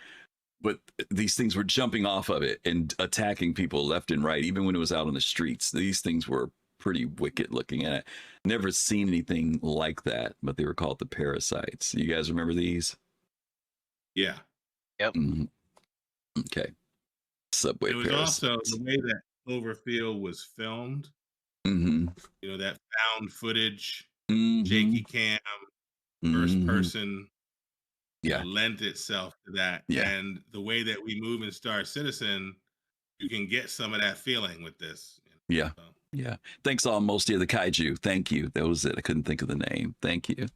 but these things were jumping off of it and attacking people left and right, even when it was out on the streets. These things were pretty wicked looking at it. Never seen anything like that, but they were called the parasites. You guys remember these? Yeah. Yep. Mm-hmm. Okay. Subway it was parasites. Also the way that Cloverfield was filmed. Mm-hmm. That found footage, Mm-hmm. shaky cam, first person, lent itself to that. Yeah. And the way that we move in Star Citizen, you can get some of that feeling with this. Yeah. Yeah. Thanks almost the kaiju. Thank you. That was it. I couldn't think of the name. Thank you.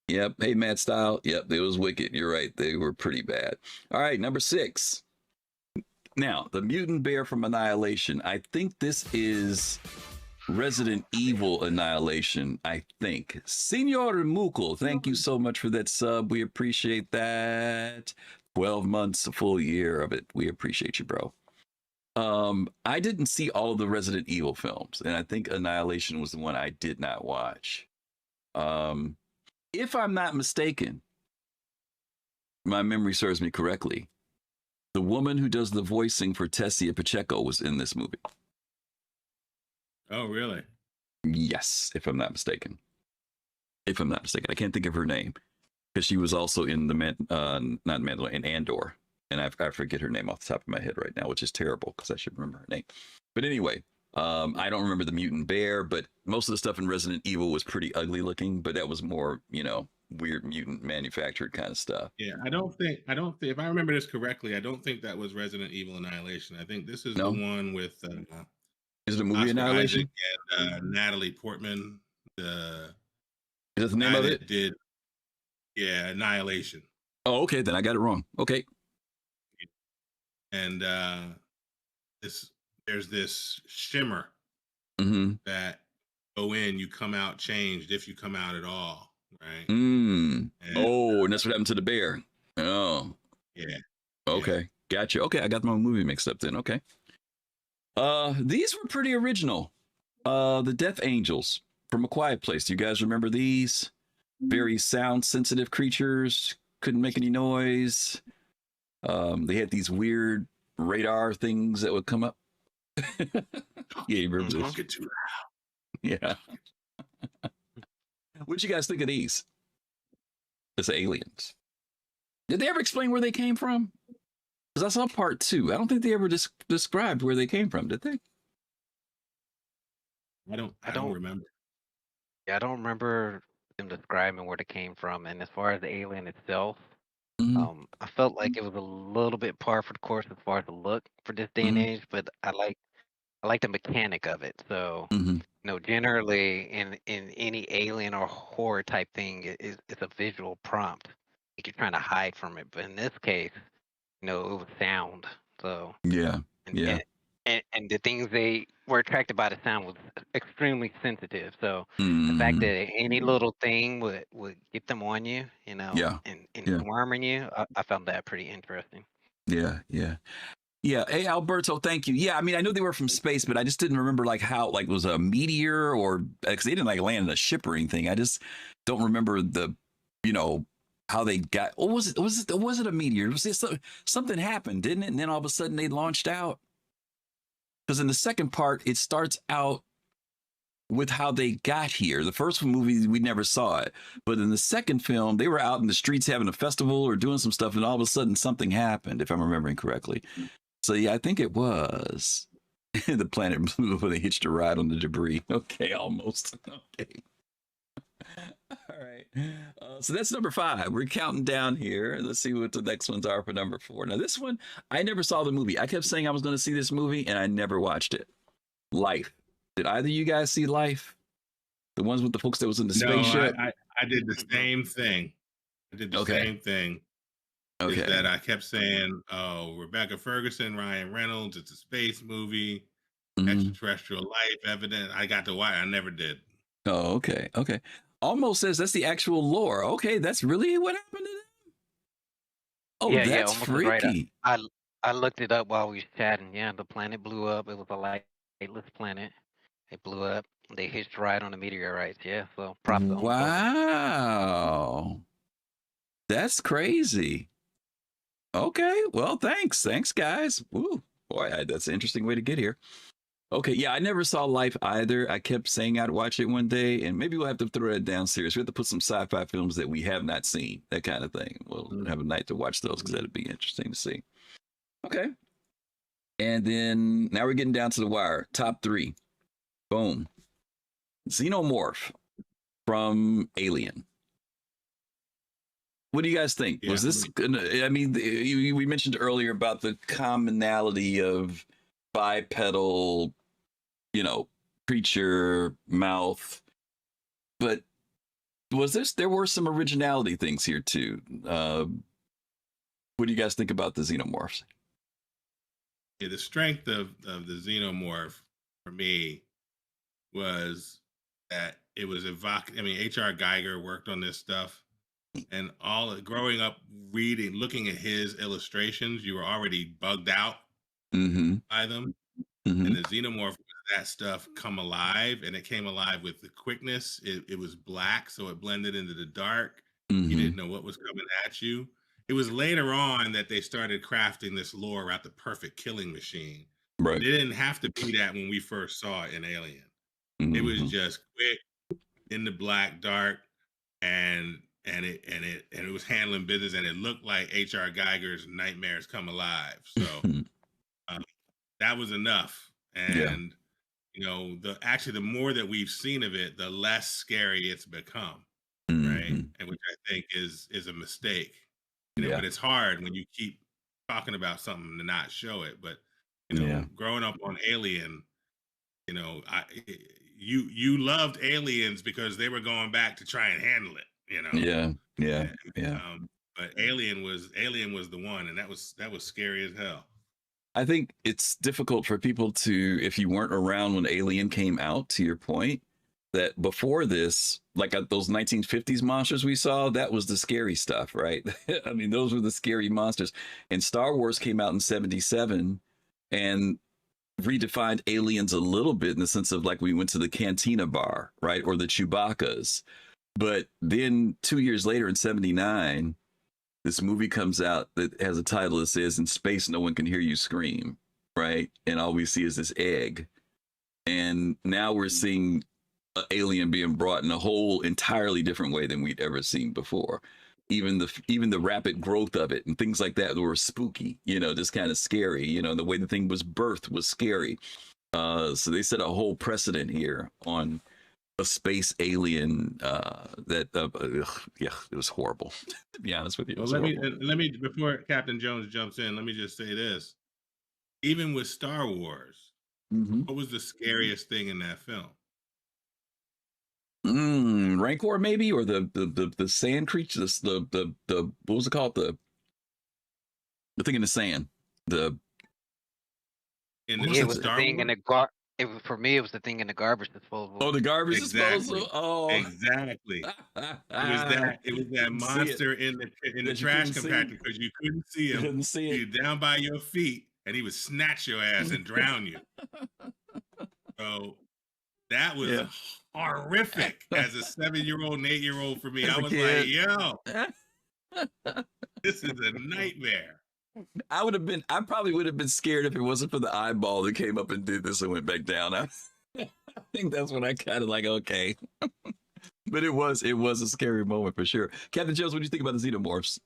Yep. Hey, Matt Style. Yep. They was wicked. You're right. They were pretty bad. All right. Number 6. Now, the mutant bear from Annihilation. I think this is Resident Evil Annihilation, I think. Senor Mukul, thank you so much for that sub. We appreciate that. 12 months, a full year of it. We appreciate you, bro. I didn't see all of the Resident Evil films, and I think Annihilation was the one I did not watch. If I'm not mistaken, my memory serves me correctly, the woman who does the voicing for Tessia Pacheco was in this movie. Oh, really? Yes, if I'm not mistaken. I can't think of her name because she was also in not Mandalorian, in Andor, and I forget her name off the top of my head right now, which is terrible because I should remember her name. But anyway, I don't remember the mutant bear, but most of the stuff in Resident Evil was pretty ugly looking, but that was more, weird mutant manufactured kind of stuff. Yeah, I don't think if I remember this correctly, I don't think that was Resident Evil Annihilation. I think this is the one with is it a movie Oscar Annihilation? Isaac and Natalie Portman. Is that the name of it? Annihilation. Oh, okay, then I got it wrong. Okay. And there's this shimmer that go in, you come out changed if you come out at all, right? And that's what happened to the bear. Oh. Yeah. Okay. Gotcha. Okay, I got my movie mixed up then. Okay. These were pretty original. The Death Angels from A Quiet Place. Do you guys remember these? Very sound sensitive creatures, couldn't make any noise. They had these weird radar things that would come up Yeah, you remember Don't this? get too Yeah. What'd you guys think of these? As aliens. Did they ever explain where they came from? Because I saw part 2. I don't think they ever described where they came from, did they? I don't remember. Yeah, I don't remember them describing where they came from. And as far as the alien itself, Mm-hmm. I felt like it was a little bit par for the course as far as the look for this day and Mm-hmm. age, but I like the mechanic of it. So, Mm-hmm. generally in any alien or horror type thing, it's a visual prompt. Like you're trying to hide from it, but in this case, it was sound. So, Yeah. and Yeah. and the things they were attracted by the sound was extremely sensitive. So the fact Mm-hmm. that any little thing would get them on you, Yeah. and Yeah. swarming you, I found that pretty interesting. Yeah. Yeah. Yeah. Hey, Alberto, thank you. Yeah, I mean, I knew they were from space, but I just didn't remember like how, like, was a meteor or because they didn't like land in a ship or anything. I just don't remember you know, how they got. Or was it a meteor? Was it something happened, didn't it? And then all of a sudden they launched out. Because in the second part, it starts out with how they got here. The first movie, we never saw it. But in the second film, they were out in the streets having a festival or doing some stuff, and all of a sudden something happened, if I'm remembering correctly. So yeah, I think it was the planet blew up when they hitched a ride on the debris. Okay, almost. Okay. All right. So that's number 5. We're counting down here. Let's see what the next ones are for number 4. Now, this one, I never saw the movie. I kept saying I was going to see this movie, and I never watched it. Life. Did either of you guys see Life? The ones with the folks that was in the spaceship? I did the same thing. I did the Okay. same thing. Okay. Is that I kept saying, "Oh, Rebecca Ferguson, Ryan Reynolds. It's a space movie, extraterrestrial life evident." I got to watch. I never did. Oh, okay. Okay. Almost says that's the actual lore. Okay, that's really what happened to them. Oh, Yeah, that's almost was right. freaky. I looked it up while we was chatting. Yeah, the planet blew up. It was a lightless planet. It blew up. They hitched a ride on the meteorites. Yeah, so props on both of them. Wow. That's crazy. Okay. Well, thanks. Thanks, guys. Woo. Boy, that's an interesting way to get here. Okay. Yeah, I never saw Life either. I kept saying I'd watch it one day, and maybe we'll have to throw that down serious. We have to put some sci-fi films that we have not seen, that kind of thing. We'll have a night to watch those because that'd be interesting to see. Okay. And then now we're getting down to the wire. Top 3. Boom. Xenomorph from Alien. What do you guys think? Yeah. Was this? I mean, we mentioned earlier about the commonality of bipedal, creature mouth, but was this? There were some originality things here too. What do you guys think about the xenomorphs? Yeah, the strength of the xenomorph for me was that it was evocative. I mean, H.R. Geiger worked on this stuff, and growing up looking at his illustrations, you were already bugged out by them. And the xenomorph was that stuff come alive, and it came alive with the quickness. It was black, so it blended into the dark. You didn't know what was coming at you. It was later on that they started crafting this lore about the perfect killing machine. Right. It didn't have to be that when we first saw it in Alien. It was just quick, in the black, dark, and it was handling business, and it looked like H.R. Geiger's Nightmares Come Alive. So that was enough. And the more that we've seen of it, the less scary it's become, right? And which I think is a mistake. But it's hard when you keep talking about something to not show it. But growing up on Alien, you loved Aliens because they were going back to try and handle it. But Alien was the one, and that was scary as hell. I think it's difficult for people to, if you weren't around when Alien came out, to your point, that before this, like those 1950s monsters we saw, that was the scary stuff, right? I mean, those were the scary monsters. And Star Wars came out in 1977 and redefined aliens a little bit in the sense of like we went to the Cantina bar, right? Or the Chewbacca's. But then 2 years later in 1979, this movie comes out that has a title that says "In Space, No One Can Hear You Scream," right? And all we see is this egg. And now we're seeing an alien being brought in a whole entirely different way than we'd ever seen before. Even the rapid growth of it and things like that were spooky, just kind of scary. The way the thing was birthed was scary. So they set a whole precedent here on a space alien yeah, it was horrible. To be honest with you, Well, let me before Captain Jones jumps in, let me just say this: even with Star Wars, what was the scariest thing in that film? Rancor, maybe, or the sand creatures, the what was it called, the thing in the sand, it was the thing in the for me, it was the thing in the garbage disposal. Oh, the garbage disposal. Oh, exactly. It was that monster in the trash compactor because you couldn't see him. Couldn't see it. He was down by your feet, and he would snatch your ass and drown you. So that was horrific as a 7-year-old and 8-year-old for me. I was like, yo, this is a nightmare. I probably would have been scared if it wasn't for the eyeball that came up and did this and went back down. I think that's when I kind of like, okay. But it was a scary moment for sure. Captain Jones, what do you think about the xenomorphs?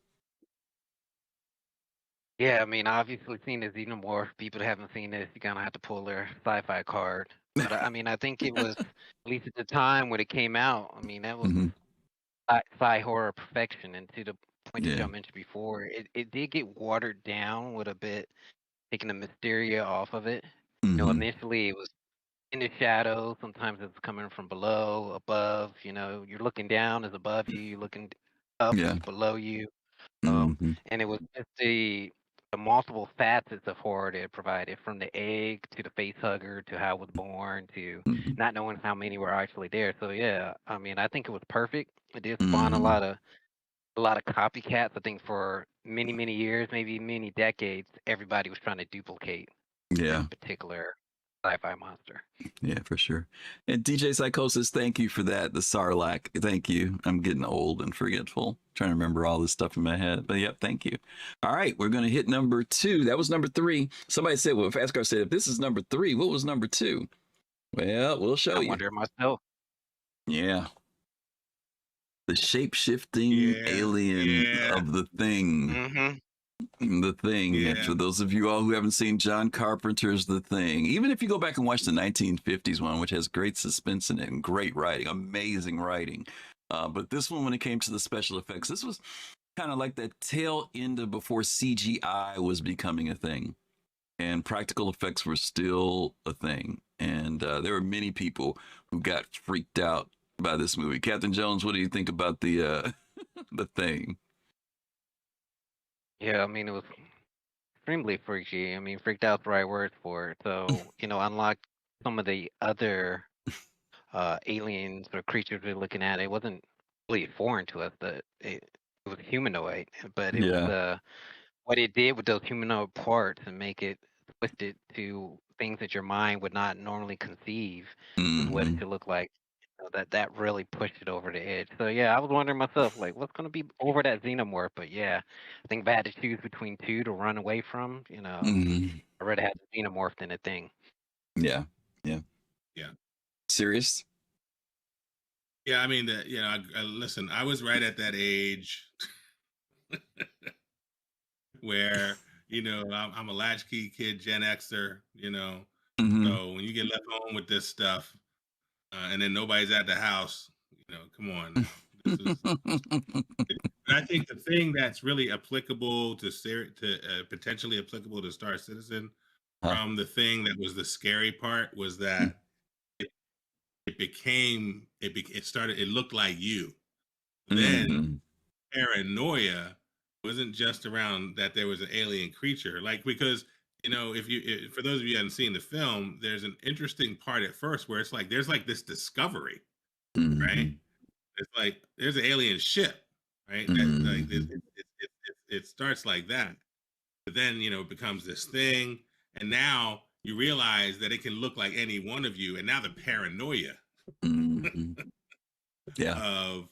Yeah, I mean, obviously seen the xenomorph. People that haven't seen this, you're gonna have to pull their sci-fi card. But I mean, I think it was, at least at the time when it came out, I mean, that was sci horror perfection. And to the point that y'all mentioned before, it did get watered down with a bit, taking the mysteria off of it. Initially it was in the shadows. Sometimes it's coming from below, above. You're looking down is above you. You're looking up is below you. And it was just the multiple facets of horror that it provided, from the egg to the face hugger to how it was born to not knowing how many were actually there. So yeah, I mean, I think it was perfect. It did spawn a lot of copycats. I think for many years, maybe many decades, everybody was trying to duplicate that particular sci-fi monster. Yeah, for sure. And DJ Psychosis, thank you for that. The Sarlacc, thank you. I'm getting old and forgetful, trying to remember all this stuff in my head. But yep, thank you. All right, we're going to hit number 2. That was number 3. Somebody said, well, Fastcar said, if this is number 3, what was number 2? Well, we'll show you. I wonder myself. Yeah. The shape-shifting alien of The Thing. The Thing. And for those of you all who haven't seen John Carpenter's The Thing, even if you go back and watch the 1950s one, which has great suspense in it and great writing, amazing writing. But this one, when it came to the special effects, this was kind of like the tail end of before CGI was becoming a thing. And practical effects were still a thing. And there were many people who got freaked out by this movie. Captain Jones, what do you think about the Thing? Yeah, I mean, it was extremely freaky. I mean, freaked out's the right word for it. So, unlike some of the other aliens or creatures we're looking at, it wasn't really foreign to us. It was humanoid, but it was what it did with those humanoid parts and make it twisted to things that your mind would not normally conceive of what it should look like. That really pushed it over the edge. So yeah, I was wondering myself, like, what's gonna be over that xenomorph? But yeah, I think if I had to choose between two to run away from, I'd rather have the xenomorph than a Thing. Yeah. Serious? Yeah, I mean, listen, I was right at that age where, I'm a latchkey kid, Gen Xer, so when you get left home with this stuff, and then nobody's at the house, come on now. I think the thing that's really applicable to potentially applicable to Star Citizen from The Thing that was the scary part was that it looked like you. Then paranoia wasn't just around that there was an alien creature, because for those of you who haven't seen the film, there's an interesting part at first where it's like there's like this discovery, right? It's like there's an alien ship, right? It starts like that, but then it becomes this thing, and now you realize that it can look like any one of you, and now the paranoia of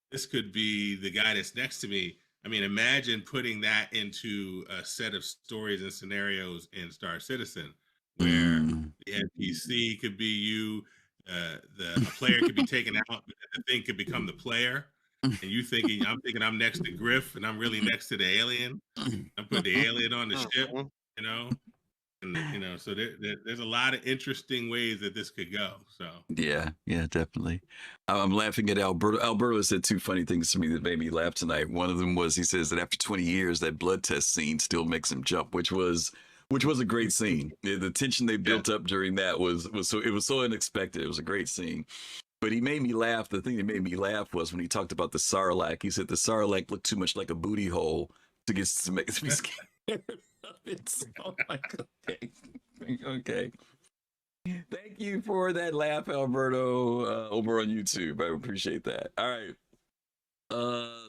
this could be the guy that's next to me. I mean, imagine putting that into a set of stories and scenarios in Star Citizen, where the NPC could be you, a player could be taken out, the thing could become the player, and I'm thinking I'm next to Griff, and I'm really next to the alien. I put the alien on the ship, you know, and so there's a lot of interesting ways that this could go. So yeah, definitely. I'm laughing at Alberto. Alberto said two funny things to me that made me laugh tonight. One of them was he says that after 20 years, that blood test scene still makes him jump, which was a great scene. The tension they built up during that was so unexpected. It was a great scene. But he made me laugh. The thing that made me laugh was when he talked about the Sarlacc. He said the Sarlacc looked too much like a booty hole to make me scared of it. So I'm like, okay. Thank you for that laugh, Alberto, over on YouTube. I appreciate that. All right.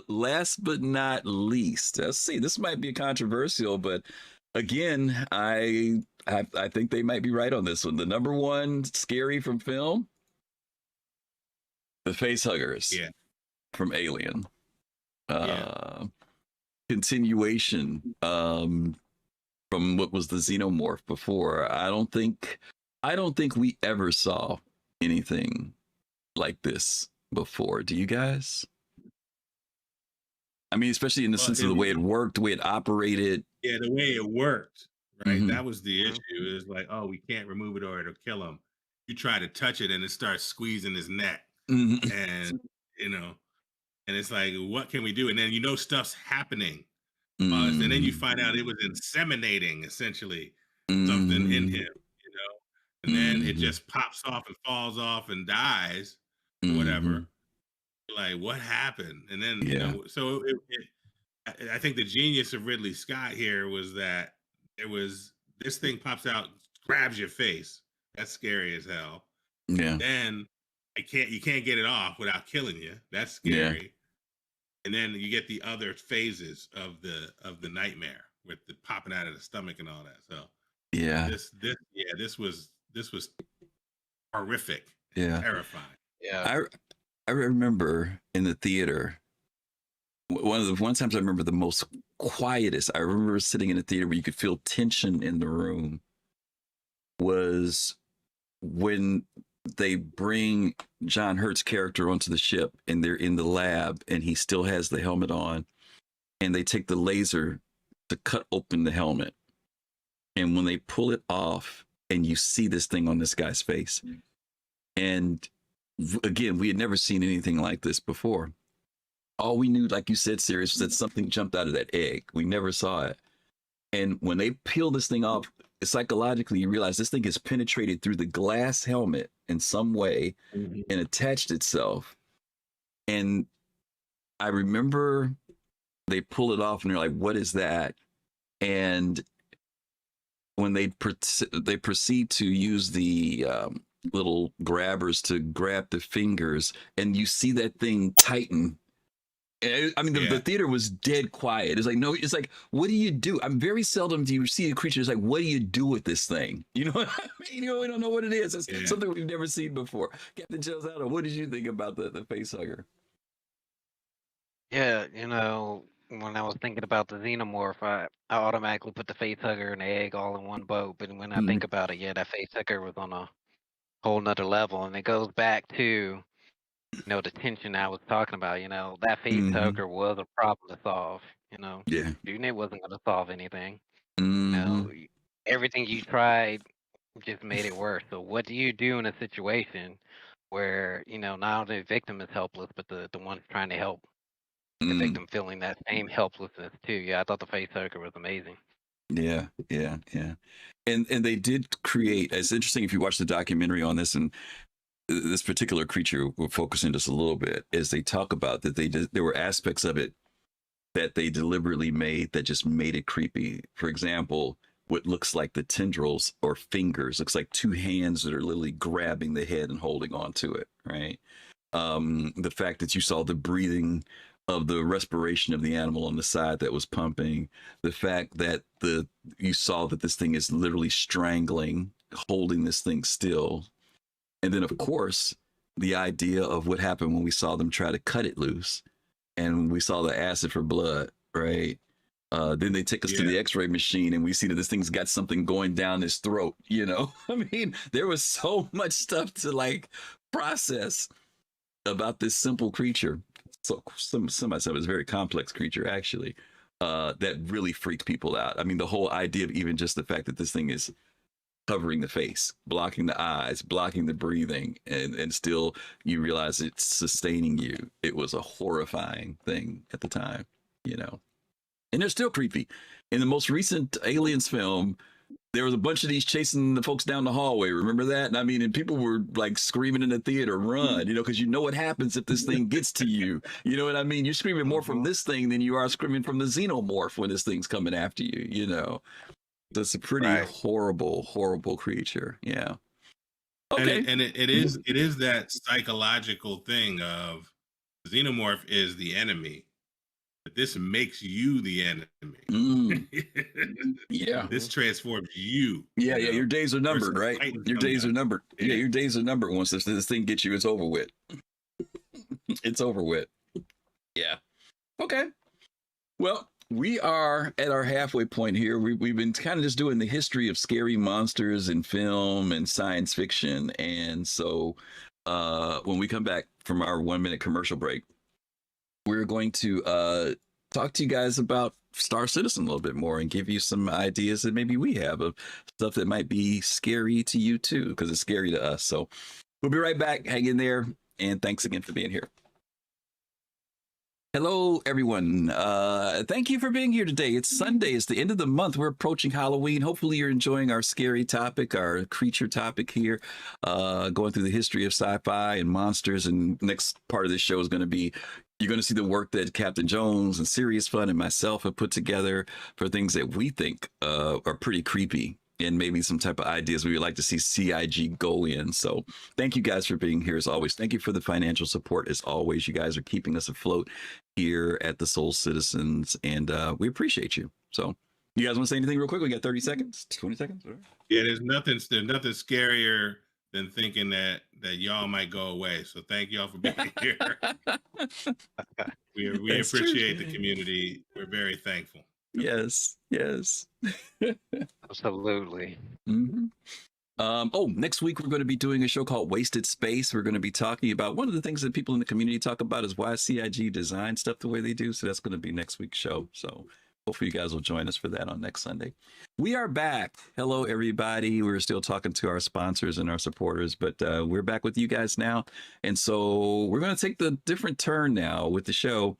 Last but not least, let's see. This might be controversial, but again, I think they might be right on this one. The number one scary from film, the facehuggers. Yeah. From Alien. Continuation from what was the xenomorph before. I don't think we ever saw anything like this before. Do you guys? I mean, especially in the sense of the way it worked, the way it operated. Yeah, the way it worked, right? That was the issue. It was like, oh, we can't remove it or it'll kill him. You try to touch it and it starts squeezing his neck. And, and it's like, what can we do? And then, stuff's happening. And then you find out it was inseminating, essentially, something in him, and then it just pops off and falls off and dies, or whatever. Like, what happened? And then, so I think the genius of Ridley Scott here was that this thing pops out, grabs your face. That's scary as hell. Yeah. Then you can't get it off without killing you. That's scary. Yeah. And then you get the other phases of the nightmare with the popping out of the stomach and all that. So this was horrific. Yeah. Terrifying. Yeah. I remember in the theater, one of the times I remember the most quietest. I remember sitting in a theater where you could feel tension in the room was when they bring John Hurt's character onto the ship and they're in the lab and he still has the helmet on and they take the laser to cut open the helmet. And when they pull it off and you see this thing on this guy's face. And again, we had never seen anything like this before. All we knew, like you said, Sirius, was that something jumped out of that egg. We never saw it. And when they peel this thing off, psychologically, you realize this thing has penetrated through the glass helmet in some way and attached itself. And I remember they pull it off and they're like, what is that? And when they proceed to use the little grabbers to grab the fingers and you see that thing tighten. I mean, the theater was dead quiet. It's like, no, it's like, what do you do? I'm very seldom do you see a creature. It's like, what do you do with this thing? You know what I mean? We don't know what it is. It's something we've never seen before. Captain Gelzado, what did you think about the facehugger? Yeah, when I was thinking about the xenomorph, I automatically put the facehugger and the egg all in one boat. But when I think about it, that facehugger was on a whole nother level. And it goes back to the tension I was talking about. That facehugger was a problem to solve. Shooting it wasn't going to solve anything. Everything you tried just made it worse. So what do you do in a situation where not only the victim is helpless, but the one's trying to help the victim feeling that same helplessness too? Yeah, I thought the facehugger was amazing. Yeah. And they did create. It's interesting if you watch the documentary on this and this particular creature, we're focusing just a little bit as they talk about that there were aspects of it that they deliberately made that just made it creepy. For example, what looks like the tendrils or fingers looks like two hands that are literally grabbing the head and holding on to it, right? The fact that you saw the breathing of the respiration of the animal on the side that was pumping, the fact that you saw that this thing is literally strangling, holding this thing still. And then, of course, the idea of what happened when we saw them try to cut it loose and we saw the acid for blood, right? Then they take us to the X-ray machine, and we see that this thing's got something going down his throat. You know, I mean, there was so much stuff to like process about this simple creature. So some might say it was a very complex creature, actually. That really freaked people out. I mean, the whole idea of even just the fact that this thing is covering the face, blocking the eyes, blocking the breathing, and still you realize it's sustaining you. It was a horrifying thing at the time, you know. And they're still creepy. In the most recent Aliens film, there was a bunch of these chasing the folks down the hallway. Remember that? And I mean, and people were like screaming in the theater, run, you know, because you know what happens if this thing gets to you. You know what I mean? You're screaming more from this thing than you are screaming from the xenomorph when this thing's coming after you, you know. So it's a pretty horrible, horrible creature. Yeah. Okay. And it is that psychological thing of xenomorph is the enemy. But this makes you the enemy. Yeah. This transforms you. Yeah, yeah. Your days are numbered, right? Your days are numbered. Yeah, your days are numbered. Once this thing gets you, it's over with. It's over with. Yeah. Okay. Well, we are at our halfway point here. We've been kind of just doing the history of scary monsters in film and science fiction. And so when we come back from our 1-minute commercial break, we're going to talk to you guys about Star Citizen a little bit more and give you some ideas that maybe we have of stuff that might be scary to you too, because it's scary to us. So we'll be right back. Hang in there. And thanks again for being here. Hello, everyone. Thank you for being here today. It's Sunday. It's the end of the month. We're approaching Halloween. Hopefully you're enjoying our scary topic, our creature topic here, going through the history of sci-fi and monsters. And next part of this show is going to be, you're going to see the work that Captain Jones and SeriousFun and myself have put together for things that we think are pretty creepy and maybe some type of ideas we would like to see CIG go in. So thank you guys for being here as always. Thank you for the financial support as always. You guys are keeping us afloat here at the Soul Citizens, and we appreciate you. So you guys want to say anything real quick? We got 30 seconds, 20 seconds. Whatever. Yeah, there's nothing scarier than thinking that y'all might go away. So thank y'all for being here. We appreciate the community. We're very thankful. Yes, yes. Absolutely. Mm-hmm. Next week we're going to be doing a show called Wasted Space. We're going to be talking about one of the things that people in the community talk about is why CIG design stuff the way they do. So that's going to be next week's show. So hopefully you guys will join us for that on next Sunday. We are back. Hello, everybody. We're still talking to our sponsors and our supporters, but we're back with you guys now. And so we're going to take the different turn now with the show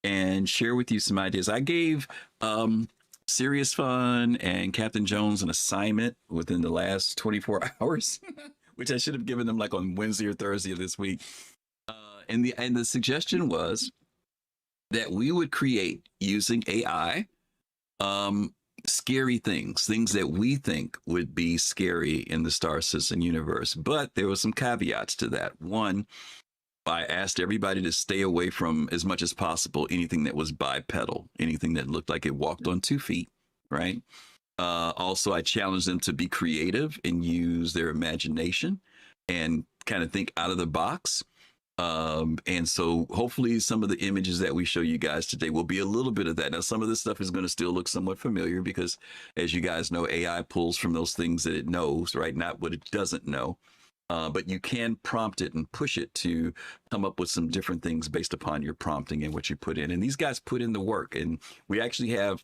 and share with you some ideas. I gave SeriousFun and Captain Jones an assignment within the last 24 hours, which I should have given them like on Wednesday or Thursday of this week. And the suggestion was that we would create, using AI, scary things that we think would be scary in the Star Citizen universe. But there were some caveats to that. One, I asked everybody to stay away from, as much as possible, anything that was bipedal, anything that looked like it walked on 2 feet, right? Also, I challenged them to be creative and use their imagination and kind of think out of the box. And so hopefully some of the images that we show you guys today will be a little bit of that. Now, some of this stuff is going to still look somewhat familiar because, as you guys know, AI pulls from those things that it knows, right? Not what it doesn't know. But you can prompt it and push it to come up with some different things based upon your prompting and what you put in. And these guys put in the work. And we actually have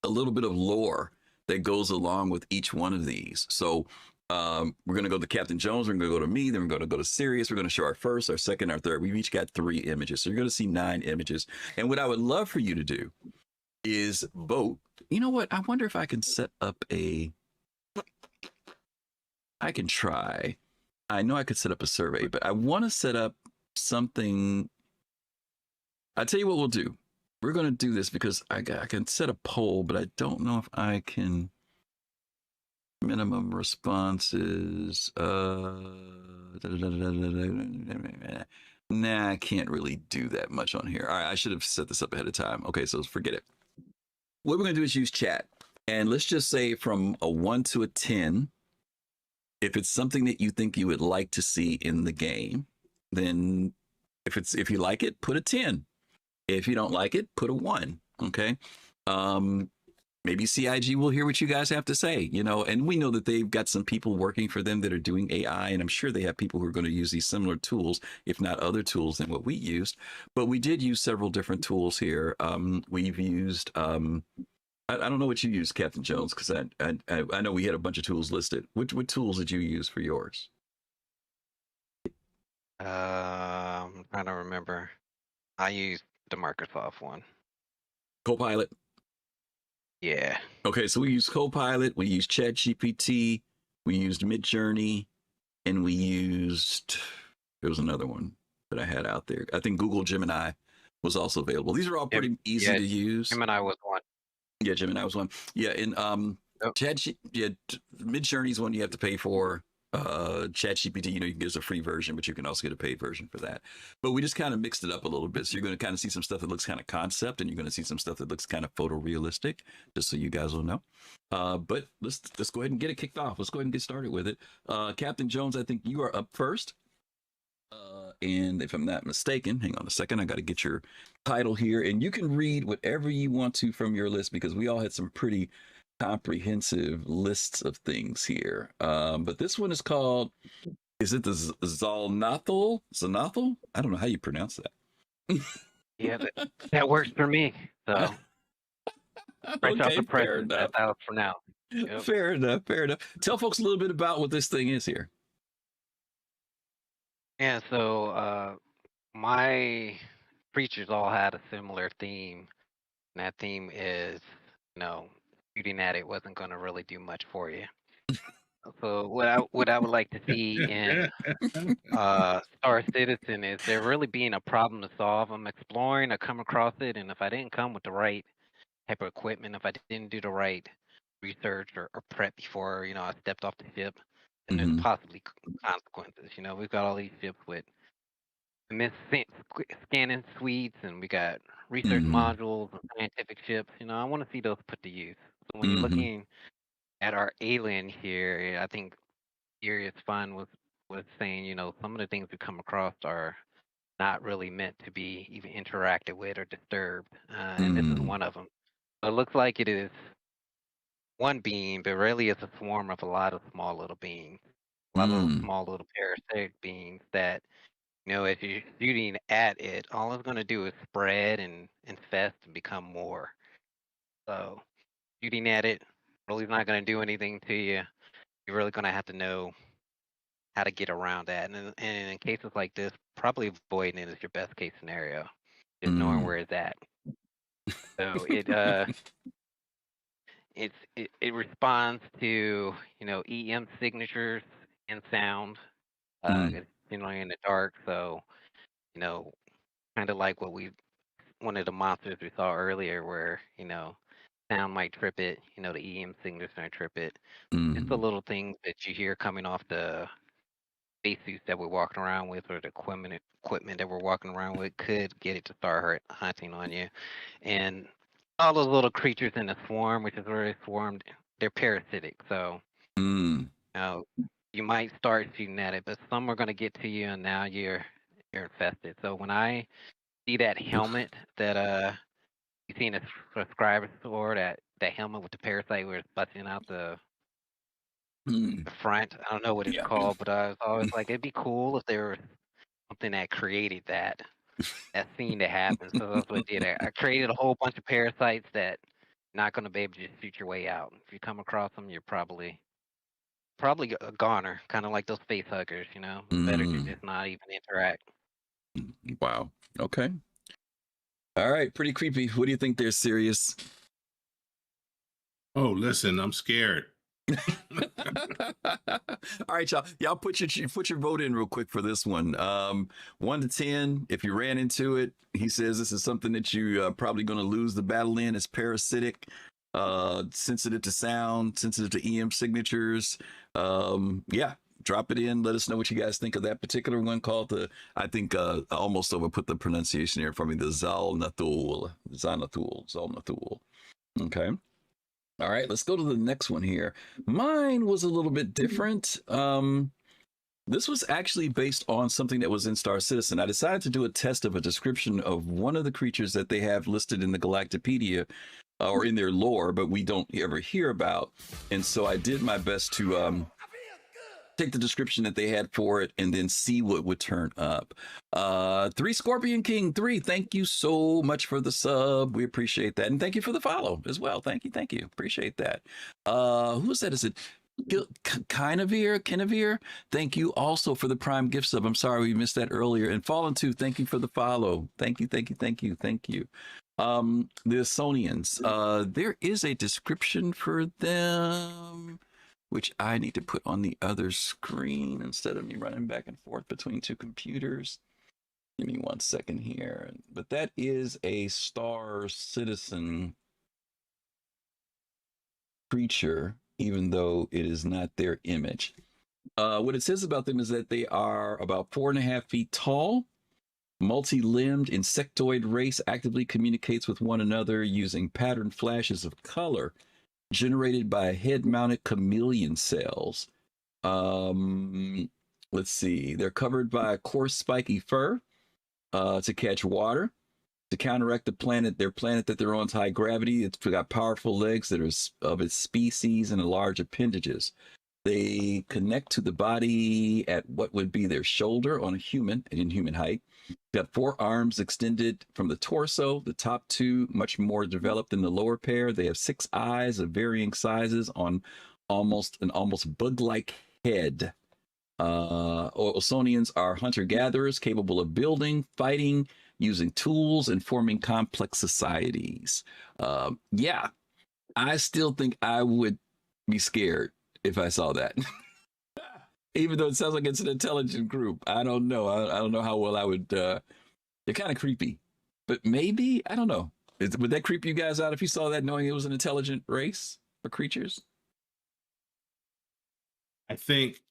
a little bit of lore that goes along with each one of these. So we're going to go to Captain Jones. We're going to go to me. Then we're going to go to Sirius. We're going to show our first, our second, our third. We've each got 3 images. So you're going to see 9 images. And what I would love for you to do is vote. You know what? I wonder if I can set up I can try. I know I could set up a survey, but I want to set up something. I'll tell you what we'll do. We're going to do this because I can set a poll, but I don't know if I can. Minimum responses. Nah, I can't really do that much on here. All right, I should have set this up ahead of time. Okay, so forget it. What we're going to do is use chat. And let's just say from a 1 to a 10, if it's something that you think you would like to see in the game, then if you like it, put a 10. If you don't like it, put a 1. Okay. Maybe CIG will hear what you guys have to say, and we know that they've got some people working for them that are doing AI, and I'm sure they have people who are going to use these similar tools, if not other tools than what we used. But we did use several different tools here. We've used, I don't know what you used, Captain Jones, because I know we had a bunch of tools listed. What tools did you use for yours? I'm trying to remember. I used the Microsoft one. Copilot. Yeah. Okay, so we used Copilot, we used ChatGPT, we used Midjourney, and there was another one that I had out there. I think Google Gemini was also available. These are all pretty easy to use. Gemini was one. Yeah, Gemini was one. Yeah, and Midjourney's one you have to pay for. ChatGPT, you can get a free version, but you can also get a paid version for that. But we just kind of mixed it up a little bit. So you're going to kind of see some stuff that looks kind of concept, and you're going to see some stuff that looks kind of photorealistic, just so you guys will know. But let's go ahead and get it kicked off. Let's go ahead and get started with it. Captain Jones, I think you are up first. And if I'm not mistaken, hang on a second, I got to get your title here, and you can read whatever you want to from your list, because we all had some pretty comprehensive lists of things here. But this one is called, is it the Zalnathal? Zalnathal? I don't know how you pronounce that. Yeah, that works for me. So right off the press, that's how it's pronounced. Yep. Fair enough. Tell folks a little bit about what this thing is here. Yeah, so my creatures all had a similar theme. And that theme is, shooting at it wasn't going to really do much for you. So what I would like to see in Star Citizen is there really being a problem to solve. I'm exploring, I come across it, and if I didn't come with the right type of equipment, if I didn't do the right research or prep before, I stepped off the ship, then there's possibly consequences. We've got all these ships with immense scanning suites, and we got research modules and scientific ships. I want to see those put to use. So when you're looking at our alien here, I think SeriousFun was saying, some of the things we come across are not really meant to be even interacted with or disturbed, and this is one of them. So it looks like it is one being, but really it's a swarm of a lot of small little beings, a lot of small little parasitic beings that, if you're shooting at it, all it's going to do is spread and infest and become more. So shooting at it really is not going to do anything to you. You're really going to have to know how to get around that. And in cases like this, probably avoiding it is your best case scenario. Just knowing where it's at. So it responds to EM signatures and sound. It's generally in the dark, so kind of like one of the monsters we saw earlier, where sound might trip it. The EM signatures might trip it. It's the little things that you hear coming off the spacesuits that we're walking around with, or the equipment that we're walking around with, could get it to start hunting on you. And all those little creatures in the swarm, which is where they swarmed, they're parasitic. So you might start shooting at it, but some are going to get to you, and now you're infested. So when I see that helmet that you see in a subscriber store, that helmet with the parasite where it's busting out the front, I don't know what it's called, but I was always like, it'd be cool if there was something that created that scene to happen. So that's what I did. I created a whole bunch of parasites that not going to be able to just shoot your way out. If you come across them, you're probably a goner, kind of like those face huggers. Better to just not even interact. Wow. Okay. All right. Pretty creepy. What do you think there, Serious? Oh, listen, I'm scared. All right, y'all put your vote in real quick for this one. 1 to 10. If you ran into it, he says this is something that you probably going to lose the battle in. It's parasitic, sensitive to sound, sensitive to EM signatures. Drop it in. Let us know what you guys think of that particular one called I think I almost overput the pronunciation here for me, the Zalnathul. Okay. All right, let's go to the next one here. Mine was a little bit different. This was actually based on something that was in Star Citizen. I decided to do a test of a description of one of the creatures that they have listed in the Galactopedia or in their lore, but we don't ever hear about. And so I did my best to take the description that they had for it and then see what would turn up. 3 Scorpion King 3, thank you so much for the sub. We appreciate that. And thank you for the follow as well. Thank you. Appreciate that. Who is that? Is it Kinevere? Thank you also for the Prime gift sub. I'm sorry we missed that earlier. And Fallen 2, thank you for the follow. Thank you. The Sonians, there is a description for them, which I need to put on the other screen instead of me running back and forth between 2 computers. Give me 1 second here. But that is a Star Citizen creature, even though it is not their image. What it says about them is that they are about 4.5 feet tall, multi-limbed insectoid race, actively communicates with one another using patterned flashes of color generated by head-mounted chameleon cells. Let's see. They're covered by coarse spiky fur to catch water. To counteract their planet that they're on's high gravity, it's got powerful legs that are of its species and large appendages. They connect to the body at what would be their shoulder on a human, in human height. They've got 4 arms extended from the torso, the top 2 much more developed than the lower pair. They have 6 eyes of varying sizes on almost bug-like head. Olsonians are hunter-gatherers capable of building, fighting, using tools, and forming complex societies. Yeah, I still think I would be scared if I saw that. Even though it sounds like it's an intelligent group. I don't know. I don't know how well I would. They're kind of creepy. But maybe, I don't know. Would that creep you guys out if you saw that, knowing it was an intelligent race or creatures? I think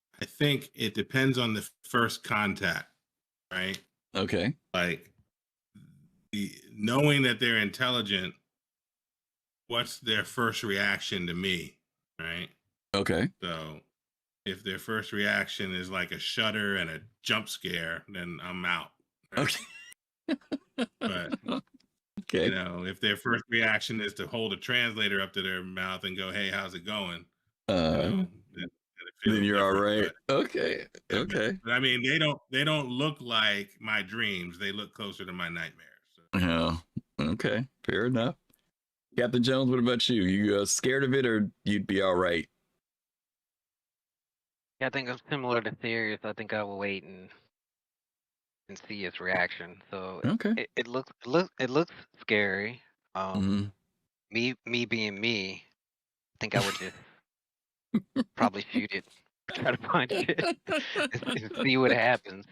it depends on the first contact, right? Okay. Like, knowing that they're intelligent, what's their first reaction to me, right? Okay. So if their first reaction is like a shudder and a jump scare, then I'm out. Right? Okay. But okay. you know, if their first reaction is to hold a translator up to their mouth and go, "Hey, how's it going?" Then you're all right. But, okay. But I mean, they don't look like my dreams. They look closer to my nightmares. So. Yeah. Okay. Fair enough. Captain Jones, what about you? You scared of it, or you'd be all right? Yeah, I think I'm similar to Sirius. I think I will wait and see his reaction. So Okay. it looks scary. Me being me, I think I would just probably shoot it, try to punch it, and see what happens.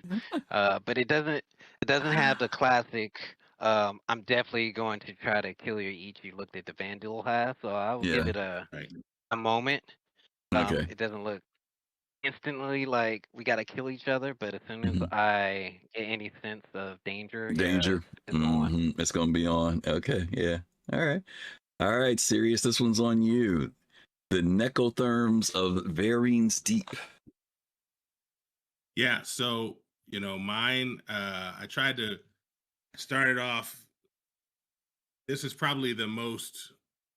But it doesn't have the classic. I'm definitely going to try to kill you each. You looked at the Vandal has, so I will give it a moment. Okay. It doesn't look instantly like we got to kill each other, but as soon as I get any sense of danger, it's on. It's gonna be on. Okay, yeah. All right, Sirius, this one's on you. The Necrotherms of Varine's Deep. Yeah, so you know, mine. I started off. This is probably the most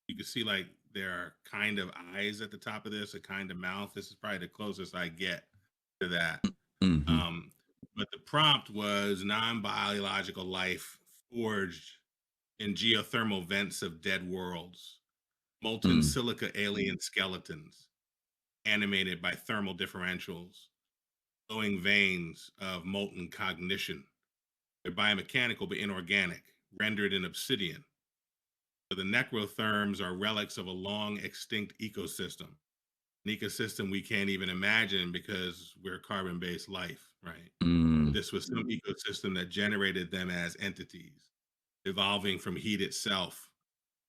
you can see. Like, there are kind of eyes at the top of this, a kind of mouth. This is probably the closest I get to that. But the prompt was non-biological life forged in geothermal vents of dead worlds, molten silica alien skeletons, animated by thermal differentials, glowing veins of molten cognition. They're biomechanical but inorganic, rendered in obsidian. So the necrotherms are relics of a long extinct ecosystem, an ecosystem we can't even imagine because we're carbon-based life, right? This was some ecosystem that generated them as entities, evolving from heat itself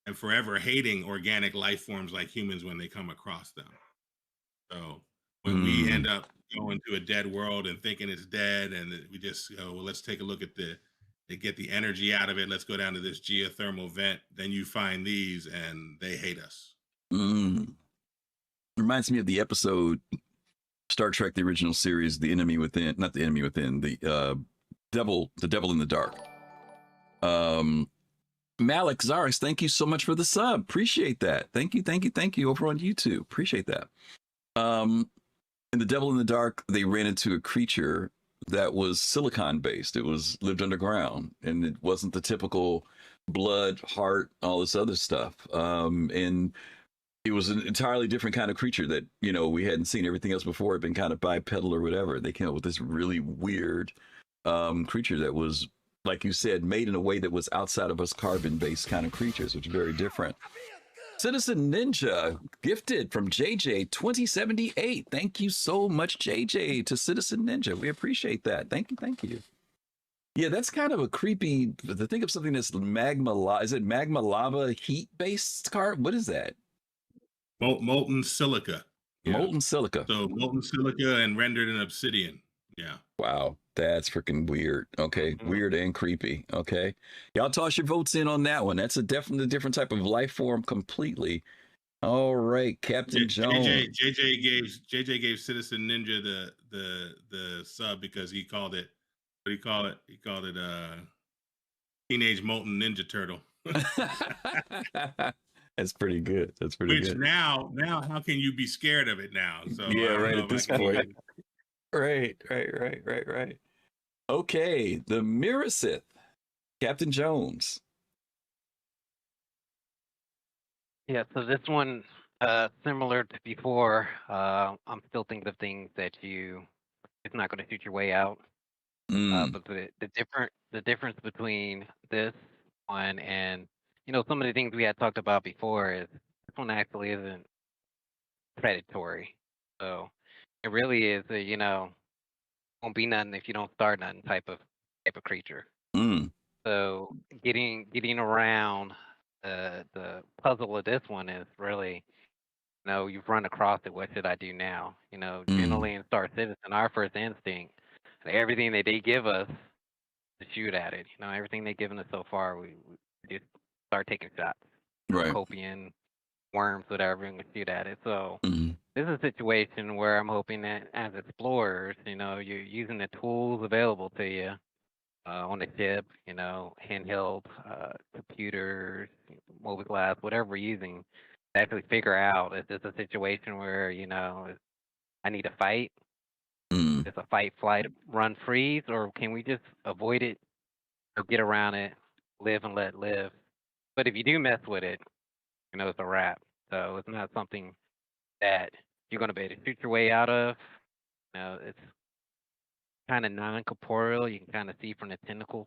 and forever hating organic life forms like humans when they come across them. So when we end up going to a dead world and thinking it's dead, and we just go, well, let's take a look at get the energy out of it. Let's go down to this geothermal vent. Then you find these and they hate us. Reminds me of the episode Star Trek, the original series, the enemy within, not the enemy within, the devil in the dark. Malik Zaris, thank you so much for the sub. Appreciate that. Thank you over on YouTube. Appreciate that. In The Devil in the Dark, they ran into a creature that was silicon based. It was lived underground, and it wasn't the typical blood, heart, all this other stuff. And it was an entirely different kind of creature that, you know, we hadn't seen. Everything else before had been kind of bipedal or whatever. They came up with this really weird creature that was, like you said, made in a way that was outside of us carbon-based kind of creatures, which is very different. Citizen Ninja, gifted from JJ 2078. Thank you so much, JJ, to Citizen Ninja. We appreciate that. Thank you. Yeah, that's kind of a creepy, to think of something that's magma, is it magma lava heat-based card? What is that? Molten silica. Yeah. Molten silica. So molten silica and rendered in obsidian. Yeah. Wow, that's freaking weird. Okay, weird and creepy. Okay, y'all toss your votes in on that one. That's a definitely different type of life form completely. All right, Captain Jones. JJ gave Citizen Ninja the sub because he called it. What do you call it? He called it Teenage Molten Ninja Turtle. That's pretty good. That's pretty good. Which now, how can you be scared of it now? So yeah, right at this point. Right. Okay, the Mirasith, Captain Jones. Yeah, so this one, similar to before, I'm still thinking of things that it's not going to shoot your way out. But the difference between this one and, you know, some of the things we had talked about before is this one actually isn't predatory. So it really is a, you know, won't be nothing if you don't start nothing type of creature. So getting around the puzzle of this one is really, you know, you've run across it. What should I do now? You know, generally in Star Citizen, our first instinct, everything that they give us, to shoot at it. You know, everything they've given us so far, we just start taking shots. Right. Copian, worms, whatever, and we shoot at it. So this is a situation where I'm hoping that as explorers, you know, you're using the tools available to you on the ship, you know, handheld computers, mobile glass, whatever we're using, to actually figure out, is this a situation where, you know, I need to fight? Is a fight, flight, run, freeze, or can we just avoid it or get around it, live and let live? But if you do mess with it, you know, it's a wrap. So it's not something that you're going to be able to shoot your way out of. You know, it's kind of non-corporeal. You can kind of see from the tentacles.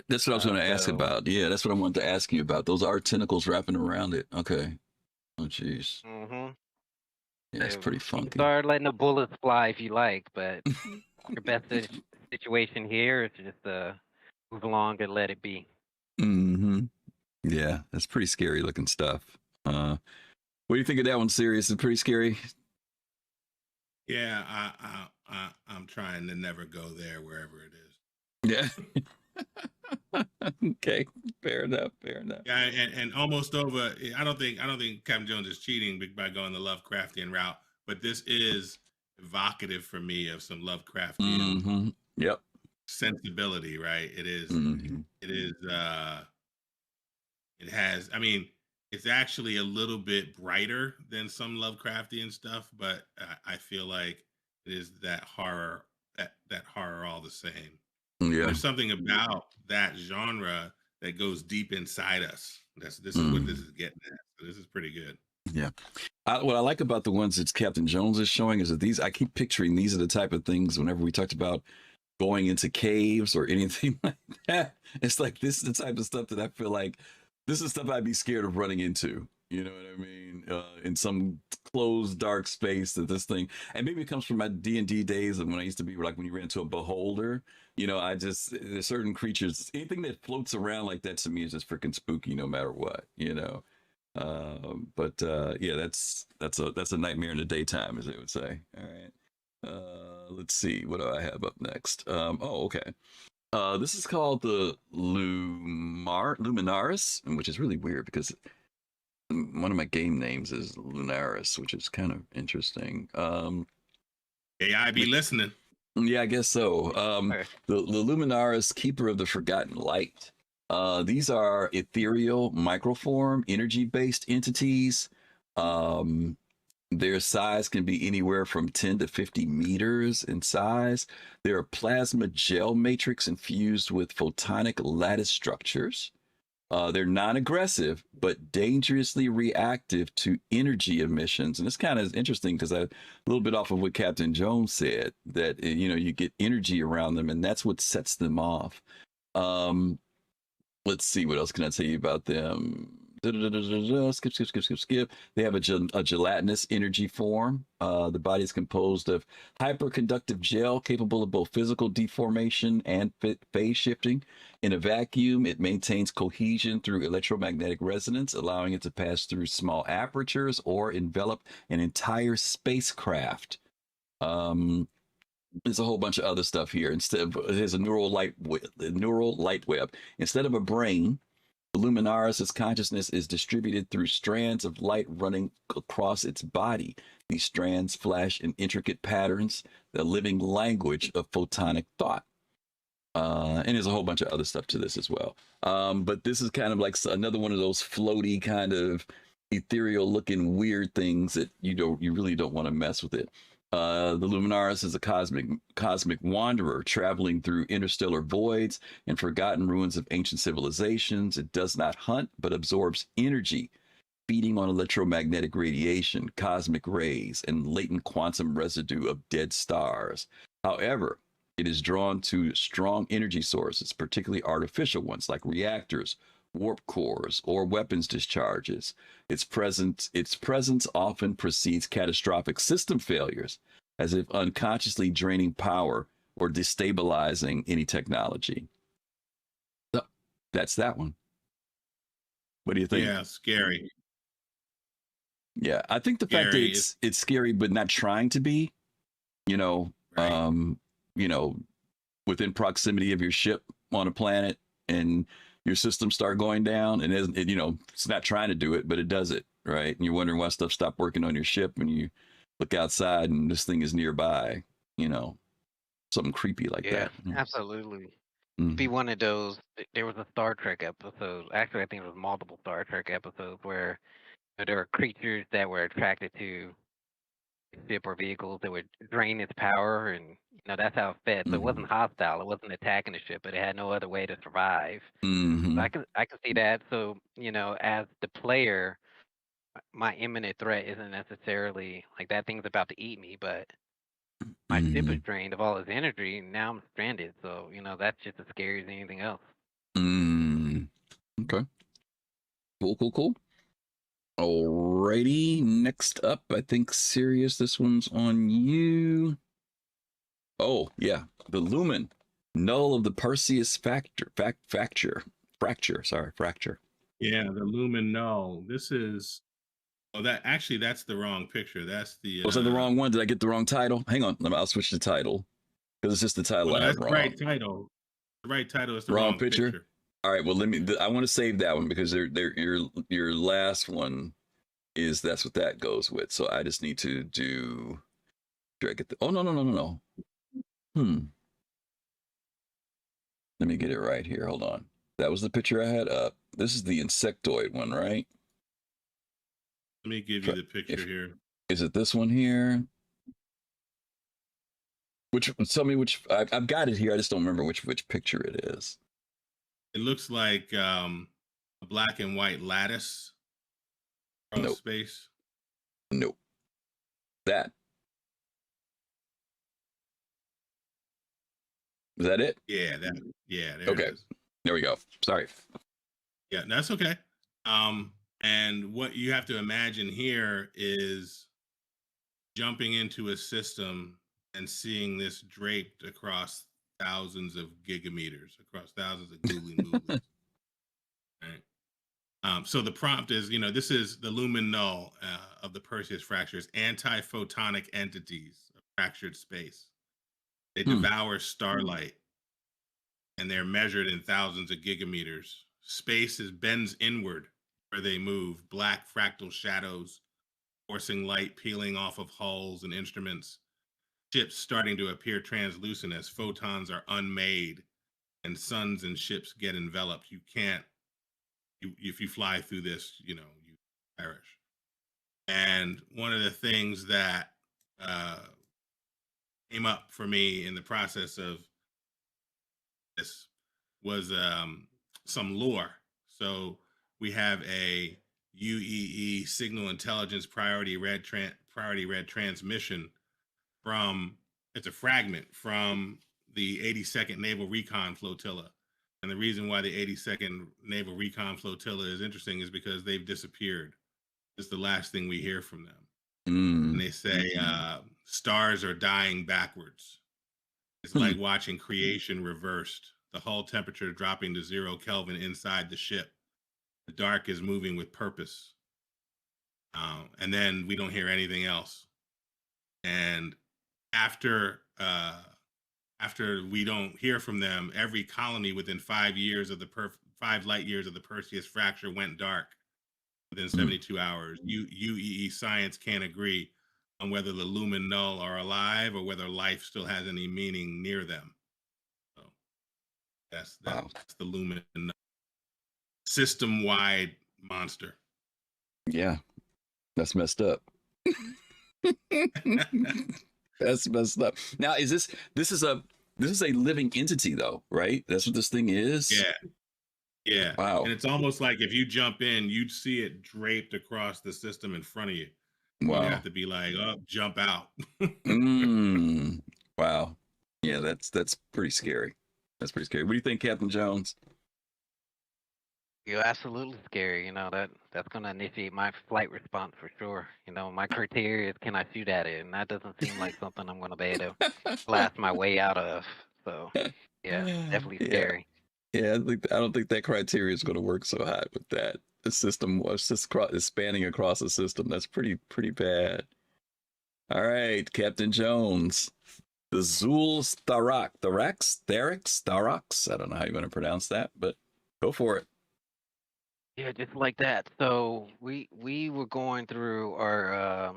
That's what I was going to ask about. Yeah, that's what I wanted to ask you about. Those are tentacles wrapping around it. Okay. Oh, jeez. Yeah, it's pretty funky. Start letting the bullets fly if you like, but your best situation here is just move along and let it be. Yeah, that's pretty scary looking stuff. What do you think of that one, Sirius? It's pretty scary. Yeah, I'm trying to never go there wherever it is. Yeah. Okay, fair enough. Yeah, and almost over. I don't think Captain Jones is cheating by going the Lovecraftian route, but this is evocative for me of some Lovecraftian Yep. sensibility, right? It is. It is. It has. I mean, it's actually a little bit brighter than some Lovecraftian stuff, but I feel like it is that horror. That horror all the same. Yeah. There's something about that genre that goes deep inside us. This is what this is getting at. So this is pretty good. Yeah. What I like about the ones that Captain Jones is showing is that I keep picturing these are the type of things whenever we talked about going into caves or anything like that. It's like this is the type of stuff that I feel like this is stuff I'd be scared of running into. You know what I mean? In some closed, dark space that this thing, and maybe it comes from my D&D days and when I used to be like when you ran into a beholder, you know, there's certain creatures, anything that floats around like that to me is just freaking spooky no matter what, you know. But yeah, that's a nightmare in the daytime, as they would say. All right. Let's see, what do I have up next? Okay. This is called the Luminaris, which is really weird because one of my game names is Lunaris, which is kind of interesting. AI be listening. Yeah, I guess so. Okay. The Luminaris, Keeper of the Forgotten Light. These are ethereal, microform, energy-based entities. Um, their size can be anywhere from 10 to 50 meters in size. They're a plasma gel matrix infused with photonic lattice structures. They're non-aggressive, but dangerously reactive to energy emissions. And it's kind of interesting because a little bit off of what Captain Jones said that you get energy around them, and that's what sets them off. Um, let's see, what else can I tell you about them? Skip. They have a gelatinous energy form. The body is composed of hyperconductive gel capable of both physical deformation and phase shifting. In a vacuum, it maintains cohesion through electromagnetic resonance, allowing it to pass through small apertures or envelop an entire spacecraft. There's a whole bunch of other stuff here. It has a neural light web. Instead of a brain, Luminaris' consciousness is distributed through strands of light running across its body. These strands flash in intricate patterns, the living language of photonic thought. And there's a whole bunch of other stuff to this as well. But this is kind of like another one of those floaty kind of ethereal looking weird things that you really don't want to mess with it. The Luminaris is a cosmic wanderer traveling through interstellar voids and forgotten ruins of ancient civilizations. It does not hunt, but absorbs energy, feeding on electromagnetic radiation, cosmic rays, and latent quantum residue of dead stars. However, it is drawn to strong energy sources, particularly artificial ones like reactors, warp cores, or weapons discharges. Its presence often precedes catastrophic system failures, as if unconsciously draining power or destabilizing any technology. So that's that one. What do you think? Yeah, scary. Yeah, I think the fact that Scary. it's scary, but not trying to be, Right. Within proximity of your ship on a planet, and your systems start going down, and it's not trying to do it, but it does it, right? And you're wondering why stuff stopped working on your ship, and you look outside and this thing is nearby, something creepy like Yeah, that. absolutely. Mhm. Be one of those. There was a Star Trek episode. Actually, I think it was multiple Star Trek episodes where there were creatures that were attracted to ship or vehicles that would drain its power, and that's how it fed. So it wasn't hostile. It wasn't attacking the ship, but it had no other way to survive. So Mm-hmm. I can see that. So as the player, my imminent threat isn't necessarily like that thing's about to eat me, but my ship Mm-hmm. is drained of all its energy, and now I'm stranded. So that's just as scary as anything else. Mm. Okay. Cool. Alrighty. Next up, I think Sirius, this one's on you. Oh, yeah. The Lumen. Null of the Perseus fracture. Yeah, the lumen null. This is that's the wrong picture. That's the Was that the wrong one? Did I get the wrong title? Hang on. I'll switch the title because it's just the title well, I no, have that's the wrong. right title. The right title is the Wrong wrong picture? All right. Well, I want to save that one because your last one that's what that goes with. So I just need to do. Should I get the? Oh no. Let me get it right here. Hold on. That was the picture I had up. This is the insectoid one, right? Let me give you the picture here. Is it this one here? Tell me which. I've got it here. I just don't remember which picture it is. It looks like a black and white lattice across Nope. space. Nope. That. Is that it? Yeah, there Okay. it is. There we go. Sorry. Yeah, that's okay. And what you have to imagine here is jumping into a system and seeing this draped across thousands of gigameters, across thousands of googly mooglies. Right. So the prompt is, this is the lumen null of the Perseus fractures, anti-photonic entities of fractured space. They devour starlight, and they're measured in thousands of gigameters. Space bends inward where they move, black fractal shadows forcing light peeling off of hulls and instruments. ships starting to appear translucent as photons are unmade and suns and ships get enveloped. You can't, if you fly through this, you perish. And one of the things that came up for me in the process of this was some lore. So we have a UEE signal intelligence priority red transmission from, it's a fragment from the 82nd Naval Recon Flotilla. And the reason why the 82nd Naval Recon Flotilla is interesting is because they've disappeared. It's the last thing we hear from them. And they say stars are dying backwards. It's like watching creation reversed. The hull temperature dropping to 0 Kelvin inside the ship. The dark is moving with purpose. And then we don't hear anything else. And after we don't hear from them, every colony within 5 years of the 5 light years of the Perseus fracture went dark within 72 hours. UEE science can't agree on whether the Lumen Null are alive or whether life still has any meaning near them. So that's the Lumen Null. System-wide monster. Yeah, that's messed up. That's messed up. Now, this is a living entity though, right? That's what this thing is. Yeah. Wow. And it's almost like if you jump in, you'd see it draped across the system in front of you. Wow. You have to be like, oh, jump out. Wow. Yeah, that's pretty scary. That's pretty scary. What do you think, Captain Jones? You're absolutely scary. That's going to initiate my flight response for sure. My criteria is, can I shoot at it? And that doesn't seem like something I'm going to be able to blast my way out of. So, yeah, definitely scary. Yeah, I don't think that criteria is going to work so hot with that. The system was just spanning across the system. That's pretty bad. All right, Captain Jones. The Zul Starox. I don't know how you're going to pronounce that, but go for it. Yeah, just like that. So we were going through our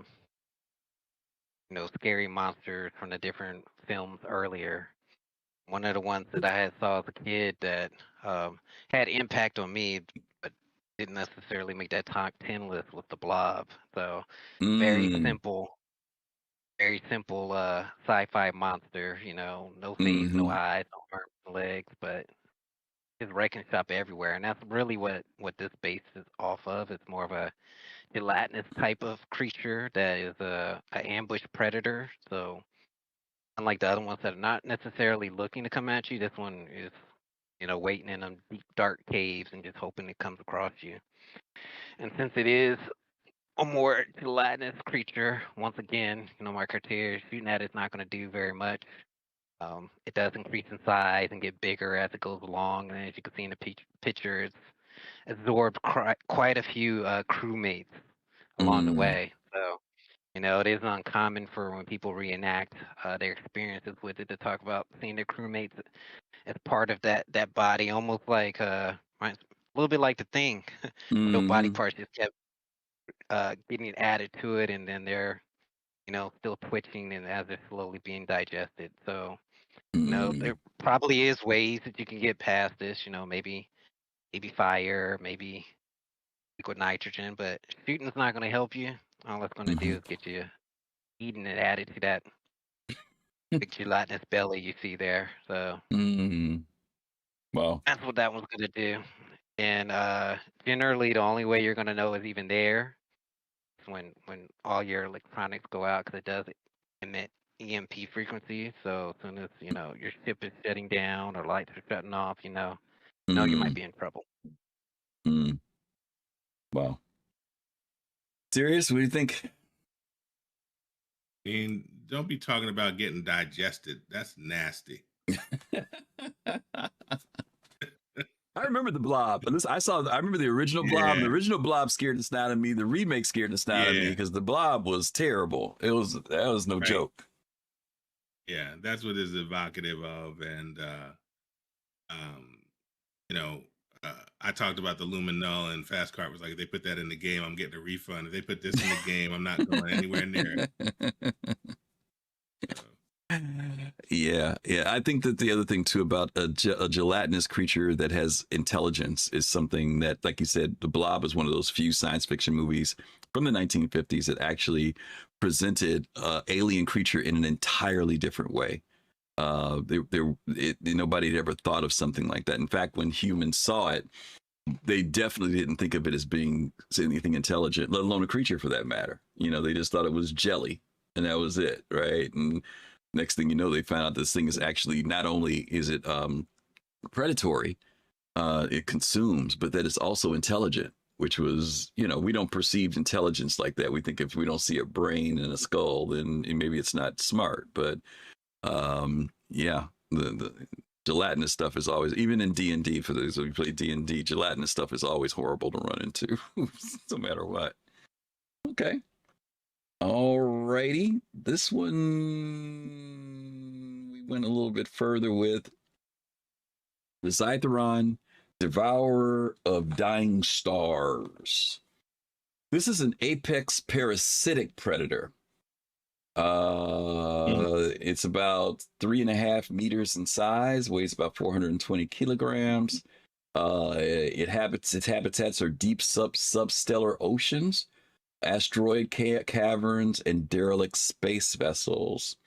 scary monsters from the different films earlier. One of the ones that I had saw as a kid that had impact on me, but didn't necessarily make that top 10 list was the Blob. So very simple sci-fi monster. No face, no eyes, no arms, no legs, but his wrecking shop everywhere, and that's really what this base is off of. It's more of a gelatinous type of creature that is a ambush predator. So unlike the other ones that are not necessarily looking to come at you, this one is waiting in them deep dark caves and just hoping it comes across you. And since it is a more gelatinous creature, once again, my criteria, shooting at it's not going to do very much. It does increase in size and get bigger as it goes along, and as you can see in the picture, it's absorbed quite a few crewmates along the way. So, it is uncommon for when people reenact their experiences with it to talk about seeing their crewmates as part of that body, almost like a little bit like The Thing. No body parts just kept getting added to it, and then they're still twitching and as they're slowly being digested. So there probably is ways that you can get past this. Maybe fire, maybe liquid nitrogen, but shooting's not going to help you. All it's going to do is get you eating and added to that big gelatinous belly you see there. So Wow, that's what that one's going to do. And generally, the only way you're going to know it's even there is when all your electronics go out, because it does emit EMP frequency. So as soon as your ship is shutting down or lights are shutting off, you might be in trouble. Wow. Serious? What do you think? I mean, don't be talking about getting digested. That's nasty. I remember the Blob. I remember the original Blob. Yeah. The original Blob scared the snot out of me. The remake scared the snot out of me because the Blob was terrible. That was no joke. Yeah, that's what it's evocative of. And I talked about the Lumen Null, and Fast Cart was like, if they put that in the game, I'm getting a refund. If they put this in the game, I'm not going anywhere near it. Yeah, yeah. I think that the other thing too about a gelatinous creature that has intelligence is something that, like you said, The Blob is one of those few science fiction movies from the 1950s that actually presented alien creature in an entirely different way. Nobody had ever thought of something like that. In fact, when humans saw it, they definitely didn't think of it as being anything intelligent, let alone a creature for that matter. You know, they just thought it was jelly, and that was it, right? And next thing you know, they found out this thing is actually not only is it predatory, it consumes, but that it's also intelligent. Which was, you know, we don't perceive intelligence like that. We think if we don't see a brain and a skull, then maybe it's not smart. But yeah, the gelatinous stuff is always, even in D&D, for those who play D&D, gelatinous stuff is always horrible to run into, no matter what. Okay. Alrighty. This one we went a little bit further with the Zytheron, Devourer of Dying Stars. This is an apex parasitic predator. It's about 3.5 meters in size, weighs about 420 kilograms. Its habitats are deep substellar oceans, asteroid caverns, and derelict space vessels.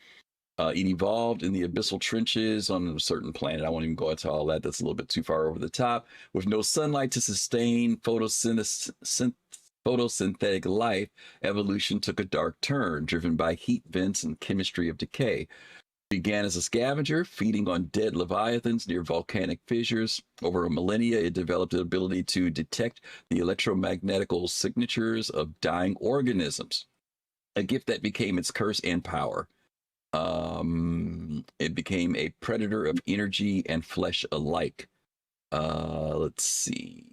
It evolved in the abyssal trenches on a certain planet. I won't even go into all that. That's a little bit too far over the top. With no sunlight to sustain photosynthetic life, evolution took a dark turn, driven by heat vents and chemistry of decay. Began as a scavenger, feeding on dead leviathans near volcanic fissures. Over a millennia, it developed the ability to detect the electromagnetical signatures of dying organisms, a gift that became its curse and power. It became a predator of energy and flesh alike. Let's see.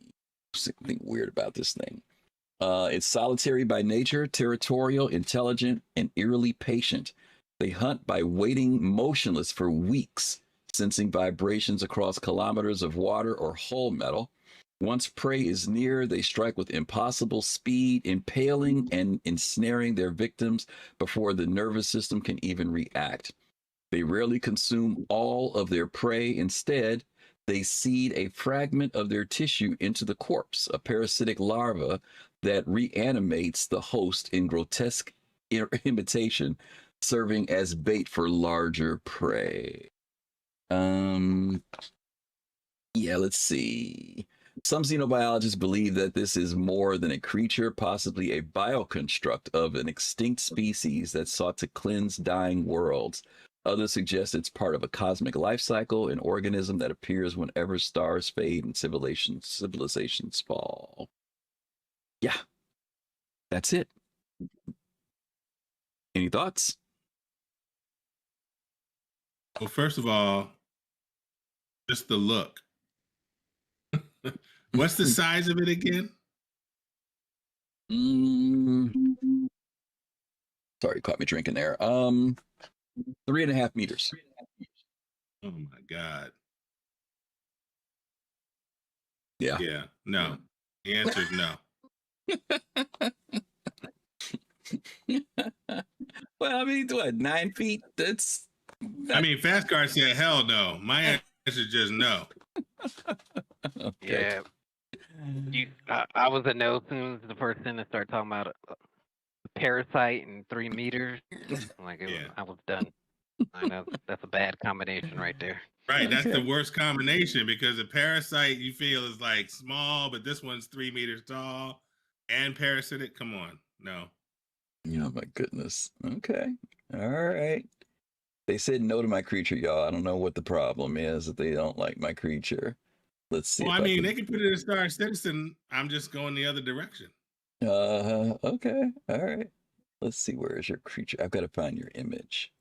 Something weird about this thing. It's solitary by nature, territorial, intelligent, and eerily patient. They hunt by waiting motionless for weeks, sensing vibrations across kilometers of water or hull metal. Once prey is near, they strike with impossible speed, impaling and ensnaring their victims before the nervous system can even react. They rarely consume all of their prey. Instead, they seed a fragment of their tissue into the corpse, a parasitic larva that reanimates the host in grotesque imitation, serving as bait for larger prey. Yeah, let's see. Some xenobiologists believe that this is more than a creature, possibly a bioconstruct of an extinct species that sought to cleanse dying worlds. Others suggest it's part of a cosmic life cycle, an organism that appears whenever stars fade and civilizations fall. Yeah, that's it. Any thoughts? Well, first of all, just the look. What's the size of it again? Sorry, caught me drinking there. 3.5 meters. Oh my God. Yeah. Yeah. No. The answer is no. Well, I mean, what, 9 feet? That's. I mean, Fast Car said hell no. My answer is just no. Okay. Yeah. I was a no as soon as the first sentence started talking about a parasite and 3 meters. Like Yeah. I was done. I know that's a bad combination right there. Right. That's the worst combination because a parasite you feel is like small, but this one's 3 meters tall and parasitic. Come on. No. Oh my goodness. Okay. All right. They said no to my creature, y'all. I don't know what the problem is that they don't like my creature. Let's see. Well, I mean, they can put it as Star Citizen. I'm just going the other direction. Okay. All right. Let's see. Where is your creature? I've got to find your image.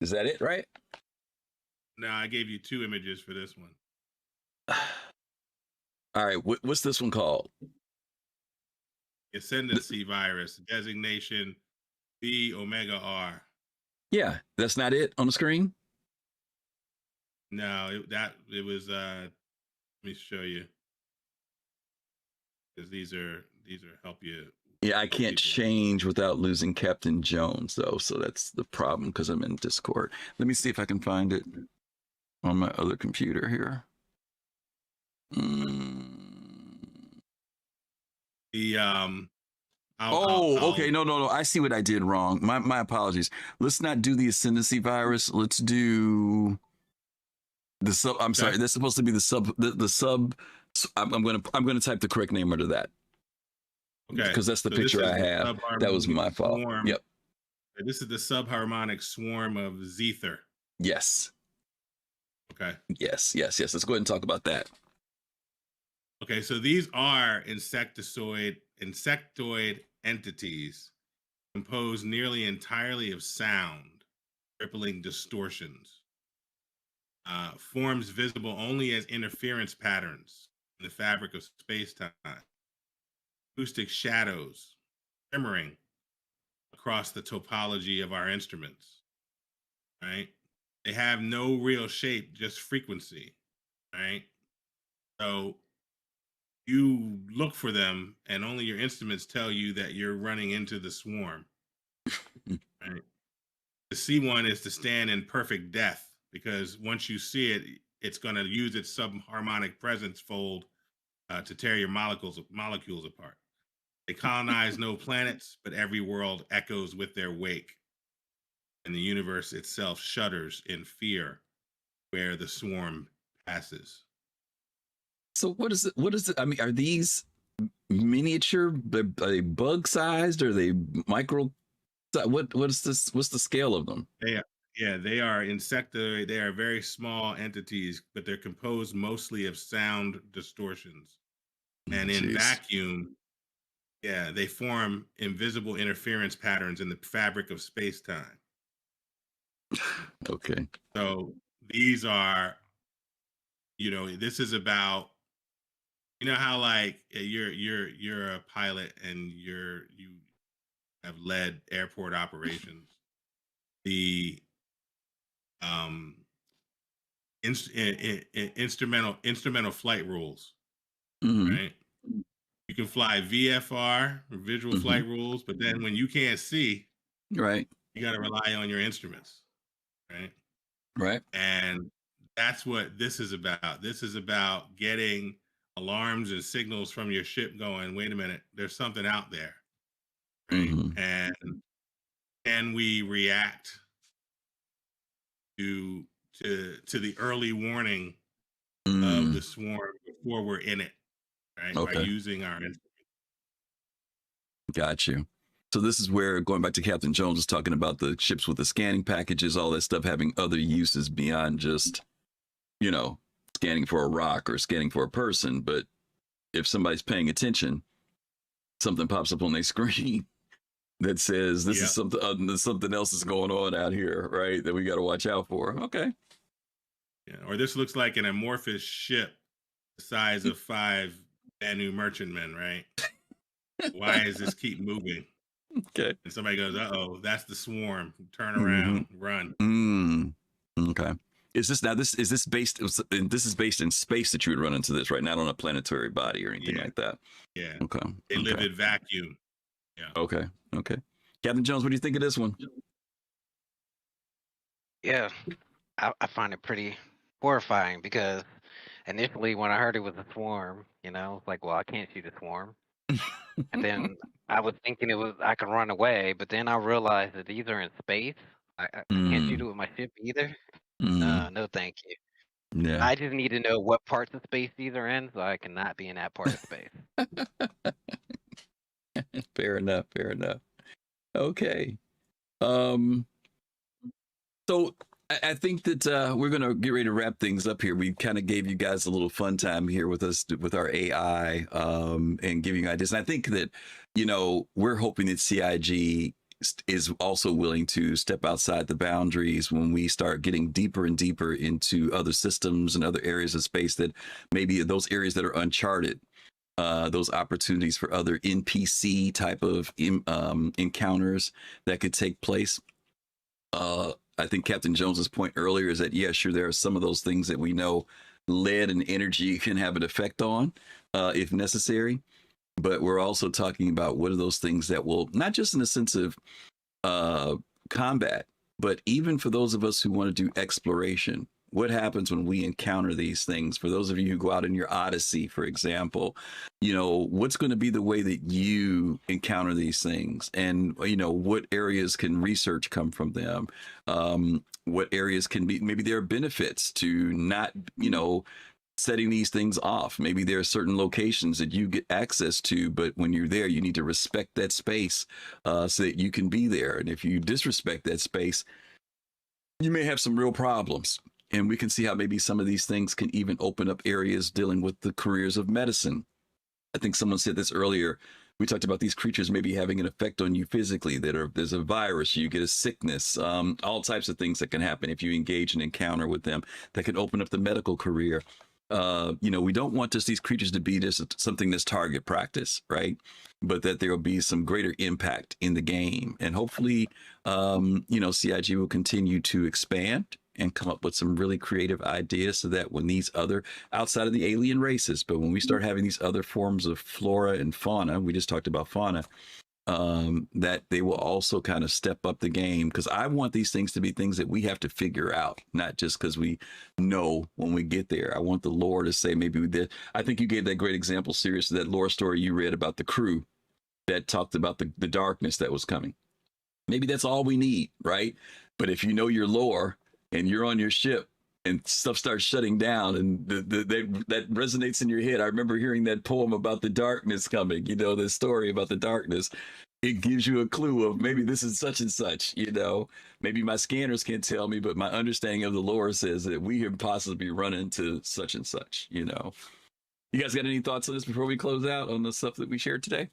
Is that it, right? No, I gave you 2 images for this one. All right. What's this one called? Ascendancy virus, designation B Omega R. Yeah, that's not it on the screen. No, it was. Let me show you, because these are help you Yeah, I can't change without losing Captain Jones, though. So that's the problem because I'm in Discord. Let me see if I can find it on my other computer here. The Okay. No. I see what I did wrong. My apologies. Let's not do the ascendancy virus. Let's do the sub. I'm sorry. That's supposed to be the sub. The sub. I'm gonna type the correct name under that. Okay. Because that's the picture I have. That was my fault. Swarm. Yep. This is the subharmonic swarm of Zether. Yes. Okay. Yes. Let's go ahead and talk about that. Okay, so these are insectoid entities composed nearly entirely of sound, rippling distortions, forms visible only as interference patterns in the fabric of space-time, acoustic shadows, shimmering across the topology of our instruments, right? They have no real shape, just frequency, right? So you look for them and only your instruments tell you that you're running into the swarm, right? To see one is to stand in perfect death because once you see it, it's going to use its subharmonic presence fold to tear your molecules apart. They colonize no planets, but every world echoes with their wake. And the universe itself shudders in fear where the swarm passes. So what is it? I mean, are these miniature? Are they bug sized? Are they micro? What is this? What's the scale of them? They are insectoid. They are very small entities, but they're composed mostly of sound distortions. And in vacuum, they form invisible interference patterns in the fabric of space-time. Okay. So these are, this is about, how like you're a pilot and you have led airport operations. The instrumental flight rules, right? You can fly VFR, visual flight rules, but then when you can't see, right, you got to rely on your instruments, right? Right. And that's what this is about. This is about getting alarms and signals from your ship going, wait a minute, there's something out there, right? And can we react to the early warning of the swarm before we're in it, right? Okay. By using our instruments. Got you. So this is where, going back to Captain Jones, was talking about the ships with the scanning packages, all that stuff having other uses beyond just, scanning for a rock or scanning for a person. But if somebody's paying attention, something pops up on their screen that says this is something else is going on out here, right? That we got to watch out for. Okay. Yeah. Or this looks like an amorphous ship the size of 5 Banu merchantmen, right? Why does this keep moving? Okay. And somebody goes, "Uh-oh, that's the swarm. Turn around, run." Okay. Is this based in space that you would run into this, right? Not on a planetary body or anything like that. Yeah. Okay. They live in vacuum. Yeah. Okay. Captain Jones, what do you think of this one? Yeah, I find it pretty horrifying because initially when I heard it was a swarm, it's like, well, I can't shoot a swarm. And then I was thinking I could run away, but then I realized that these are in space. I can't shoot it with my ship either. No, thank you. Yeah. I just need to know what parts of space these are in, so I cannot be in that part of space. Fair enough. Okay. So I think that we're going to get ready to wrap things up here. We kind of gave you guys a little fun time here with us, with our AI, and giving you ideas. And I think that, we're hoping that CIG is also willing to step outside the boundaries when we start getting deeper and deeper into other systems and other areas of space, that maybe those areas that are uncharted, those opportunities for other NPC type of encounters that could take place. I think Captain Jones's point earlier is that, sure, there are some of those things that we know lead and energy can have an effect on, if necessary. but we're also talking about what are those things that will, not just in the sense of combat, but even for those of us who want to do exploration. What happens when we encounter these things? For those of you who go out in your Odyssey, for example, what's going to be the way that you encounter these things? And, what areas can research come from them? What areas can be, maybe there are benefits to not, setting these things off. Maybe there are certain locations that you get access to, but when you're there, you need to respect that space so that you can be there. And if you disrespect that space, you may have some real problems. And we can see how maybe some of these things can even open up areas dealing with the careers of medicine. I think someone said this earlier. We talked about these creatures maybe having an effect on you physically, there's a virus, you get a sickness, all types of things that can happen if you engage and encounter with them that can open up the medical career. We don't want these creatures to be just something that's target practice, right? But that there will be some greater impact in the game. And hopefully, CIG will continue to expand and come up with some really creative ideas so that when these other, outside of the alien races, but when we start having these other forms of flora and fauna, we just talked about fauna, that they will also kind of step up the game, because I want these things to be things that we have to figure out, not just because we know when we get there. I want the lore to say maybe we did. I think you gave that great example, Sirius, that lore story you read about the crew that talked about the darkness that was coming. Maybe that's all we need, right? But if you know your lore and you're on your ship and stuff starts shutting down and that resonates in your head. I remember hearing that poem about the darkness coming, the story about the darkness. It gives you a clue of maybe this is such and such, maybe my scanners can't tell me, but my understanding of the lore says that we could possibly run into such and such, You guys got any thoughts on this before we close out on the stuff that we shared today?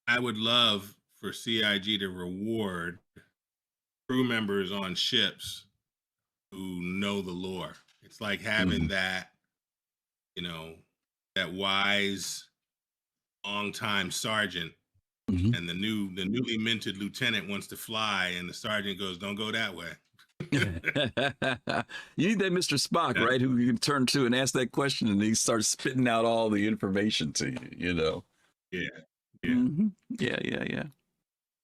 I would love for CIG to reward crew members on ships who know the lore. It's like having that, that wise, long-time sergeant, and the newly minted lieutenant wants to fly, and the sergeant goes, "Don't go that way." You need that Mr. Spock, right? Who you can turn to and ask that question, and he starts spitting out all the information to you. Yeah. Yeah.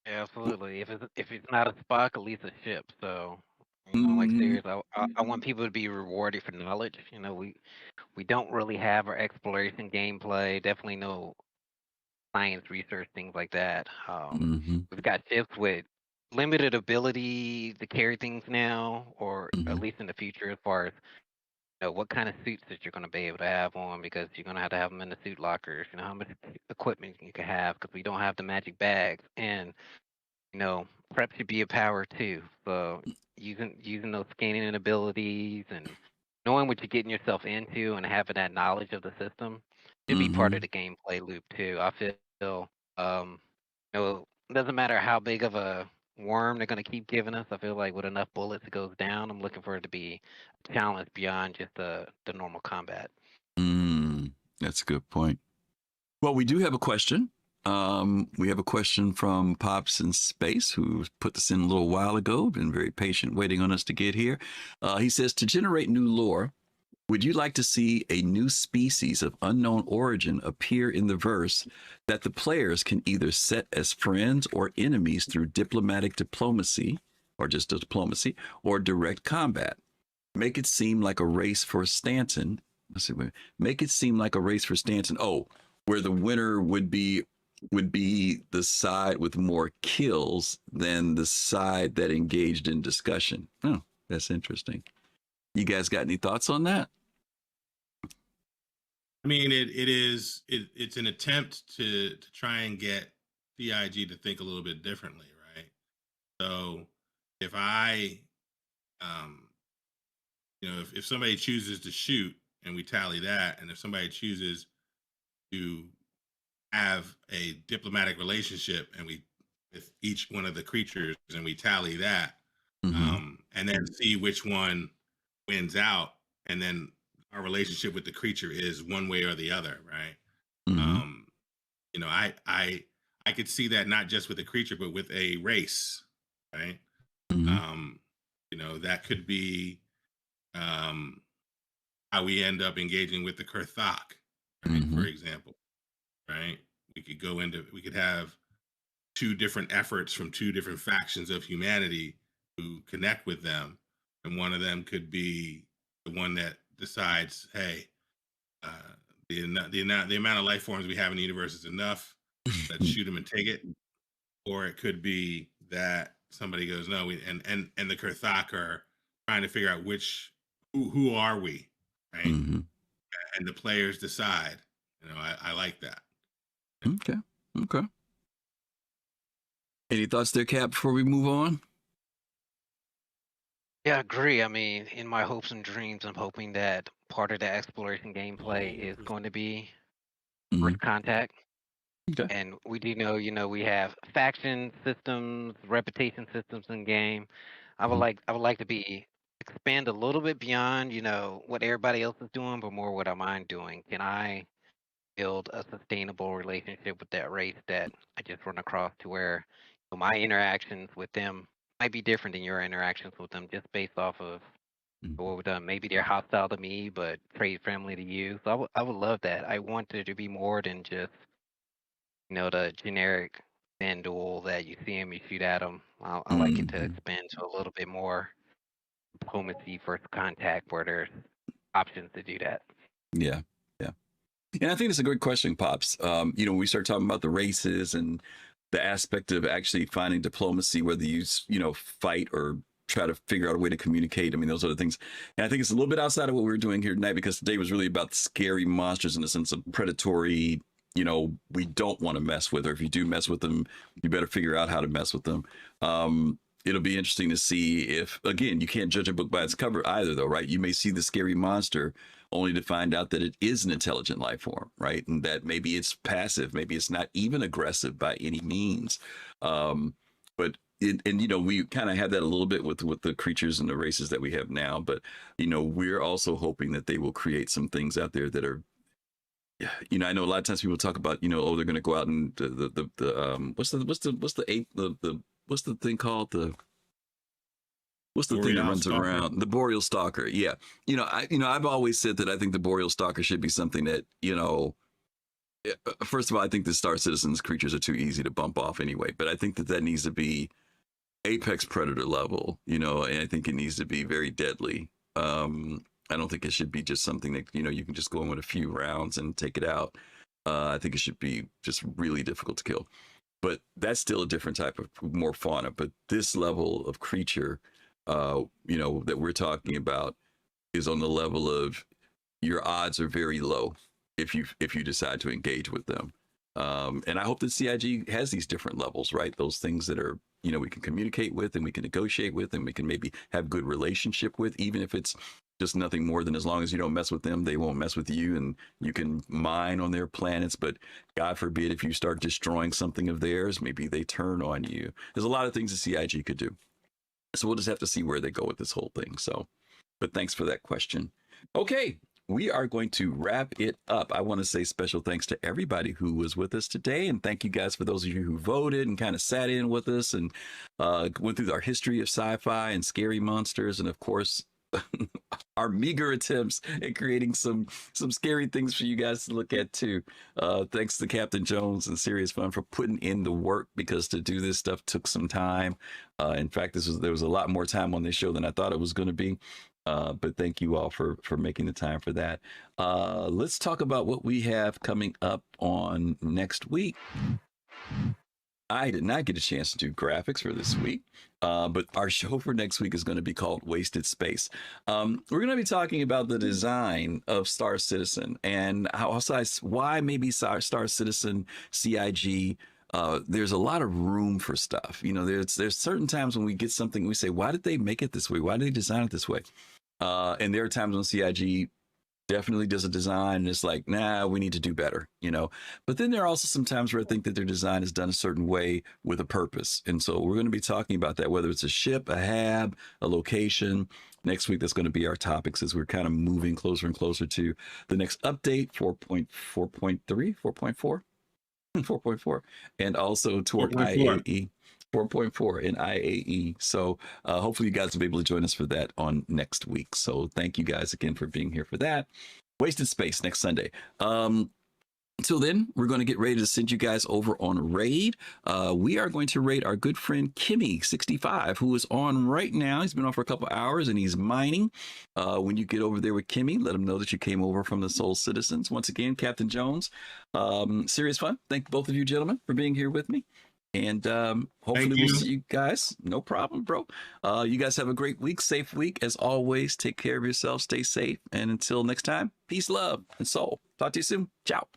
Yeah, absolutely. If it's not a Spock, at least a ship. So, like serious, I want people to be rewarded for knowledge. We don't really have our exploration gameplay. Definitely no science research, things like that. We've got ships with limited ability to carry things now, or at least in the future, as far as what kind of suits that you're going to be able to have on, because you're going to have them in the suit lockers. How much equipment you can have, because we don't have the magic bags. And prep should be a power too. So using those scanning abilities and knowing what you're getting yourself into and having that knowledge of the system should be part of the gameplay loop too. I feel it doesn't matter how big of a worm they're going to keep giving us. I feel like with enough bullets it goes down. I'm looking for it to be a challenge beyond just the normal combat. That's a good point. Well, we do have a question. We have a question from Pops in Space, who put this in a little while ago, been very patient waiting on us to get here. He says, to generate new lore, would you like to see a new species of unknown origin appear in the verse that the players can either set as friends or enemies through diplomatic diplomacy, or just diplomacy, or direct combat? Make it seem like a race for Stanton. Make it seem like a race for Stanton. Oh, where the winner would be the side with more kills than the side that engaged in discussion. Oh, that's interesting. You guys got any thoughts on that? I mean, it's an attempt to try and get CIG to think a little bit differently, right? So if I, if somebody chooses to shoot and we tally that, and if somebody chooses to have a diplomatic relationship and we with each one of the creatures and we tally that, and then see which one wins out, and then our relationship with the creature is one way or the other, right? I could see that not just with a creature but with a race, right? That could be how we end up engaging with the Kurthak, right? Mm-hmm. For example, right? We could have two different efforts from two different factions of humanity who connect with them, and one of them could be the one that decides, hey, uh, the amount of life forms we have in the universe is enough. Let's shoot them and take it. Or it could be that somebody goes, no, and the Kurthak are trying to figure out who are we, right? Mm-hmm. And the players decide. I like that. Okay. Okay. Any thoughts there, Cap, before we move on? Yeah, I agree. I mean, in my hopes and dreams, I'm hoping that part of the exploration gameplay is going to be Mm-hmm. first contact. Okay. And we do know, we have faction systems, reputation systems in game. I would like to be expand a little bit beyond, what everybody else is doing, but more what am I doing? Can I build a sustainable relationship with that race that I just run across to where my interactions with them might be different than your interactions with them just based off of what we've done. Maybe they're hostile to me, but trade friendly to you. So I would love that. I want there to be more than just the generic fan duel that you see him, you shoot at him. I like it to Mm-hmm. expand to a little bit more diplomacy, first contact, where there's options to do that. Yeah. Yeah. And I think it's a great question, Pops. When we start talking about the races and the aspect of actually finding diplomacy, whether you, fight or try to figure out a way to communicate. I mean, those are the things. And I think it's a little bit outside of what we're doing here tonight, because today was really about scary monsters in the sense of predatory, we don't want to mess with, or if you do mess with them, you better figure out how to mess with them. It'll be interesting to see if, again, you can't judge a book by its cover either, though, right? You may see the scary monster only to find out that it is an intelligent life form, right? And that maybe it's passive, maybe it's not even aggressive by any means. But we kind of have that a little bit with the creatures and the races that we have now. But we're also hoping that they will create some things out there that are, I know a lot of times people talk about, oh, they're going to go out and what's the thing called, what's the thing that runs around? The Boreal Stalker. Yeah. I've always said that I think the Boreal Stalker should be something that, first of all, I think the Star Citizens creatures are too easy to bump off anyway, but I think that needs to be apex predator level, and I think it needs to be very deadly. I don't think it should be just something that, you can just go in with a few rounds and take it out. I think it should be just really difficult to kill. But that's still a different type of more fauna. But this level of creature, that we're talking about is on the level of your odds are very low if you decide to engage with them. And I hope that CIG has these different levels, right? Those things that are, we can communicate with and we can negotiate with and we can maybe have good relationship with, even if it's just nothing more than as long as you don't mess with them, they won't mess with you, and you can mine on their planets. But God forbid if you start destroying something of theirs, maybe they turn on you. There's a lot of things the CIG could do. So we'll just have to see where they go with this whole thing. So, but thanks for that question. Okay, we are going to wrap it up. I want to say special thanks to everybody who was with us today. And thank you guys for those of you who voted and kind of sat in with us and went through our history of sci-fi and scary monsters. And of course, our meager attempts at creating some scary things for you guys to look at too. Thanks to Captain Jones and SeriousFun for putting in the work, because to do this stuff took some time. In fact, there was a lot more time on this show than I thought it was going to be. But thank you all for making the time for that. Let's talk about what we have coming up on next week. I did not get a chance to do graphics for this week, but our show for next week is going to be called Wasted Space. We're going to be talking about the design of Star Citizen and why maybe Star Citizen CIG. There's a lot of room for stuff. There's certain times when we get something, we say, why did they make it this way? Why did they design it this way? And there are times when CIG definitely does a design and it's like, nah, we need to do better, But then there are also some times where I think that their design is done a certain way with a purpose. And so we're going to be talking about that, whether it's a ship, a hab, a location. Next week, that's going to be our topics as we're kind of moving closer and closer to the next update, 4.4.3, 4.4, 4.4, and also toward 4.4. IAE. 4.4 in IAE. So hopefully you guys will be able to join us for that on next week. So thank you guys again for being here for that. Wasted Space next Sunday. Until then, we're going to get ready to send you guys over on a raid. We are going to raid our good friend Kimmy65, who is on right now. He's been on for a couple hours and he's mining. When you get over there with Kimmy, let him know that you came over from the Soul Citizens. Once again, Captain Jones, SeriousFun. Thank both of you gentlemen for being here with me. And hopefully we'll see you guys. No problem, bro. You guys have a great week, safe week. As always, take care of yourself, stay safe. And until next time, peace, love, and soul. Talk to you soon. Ciao.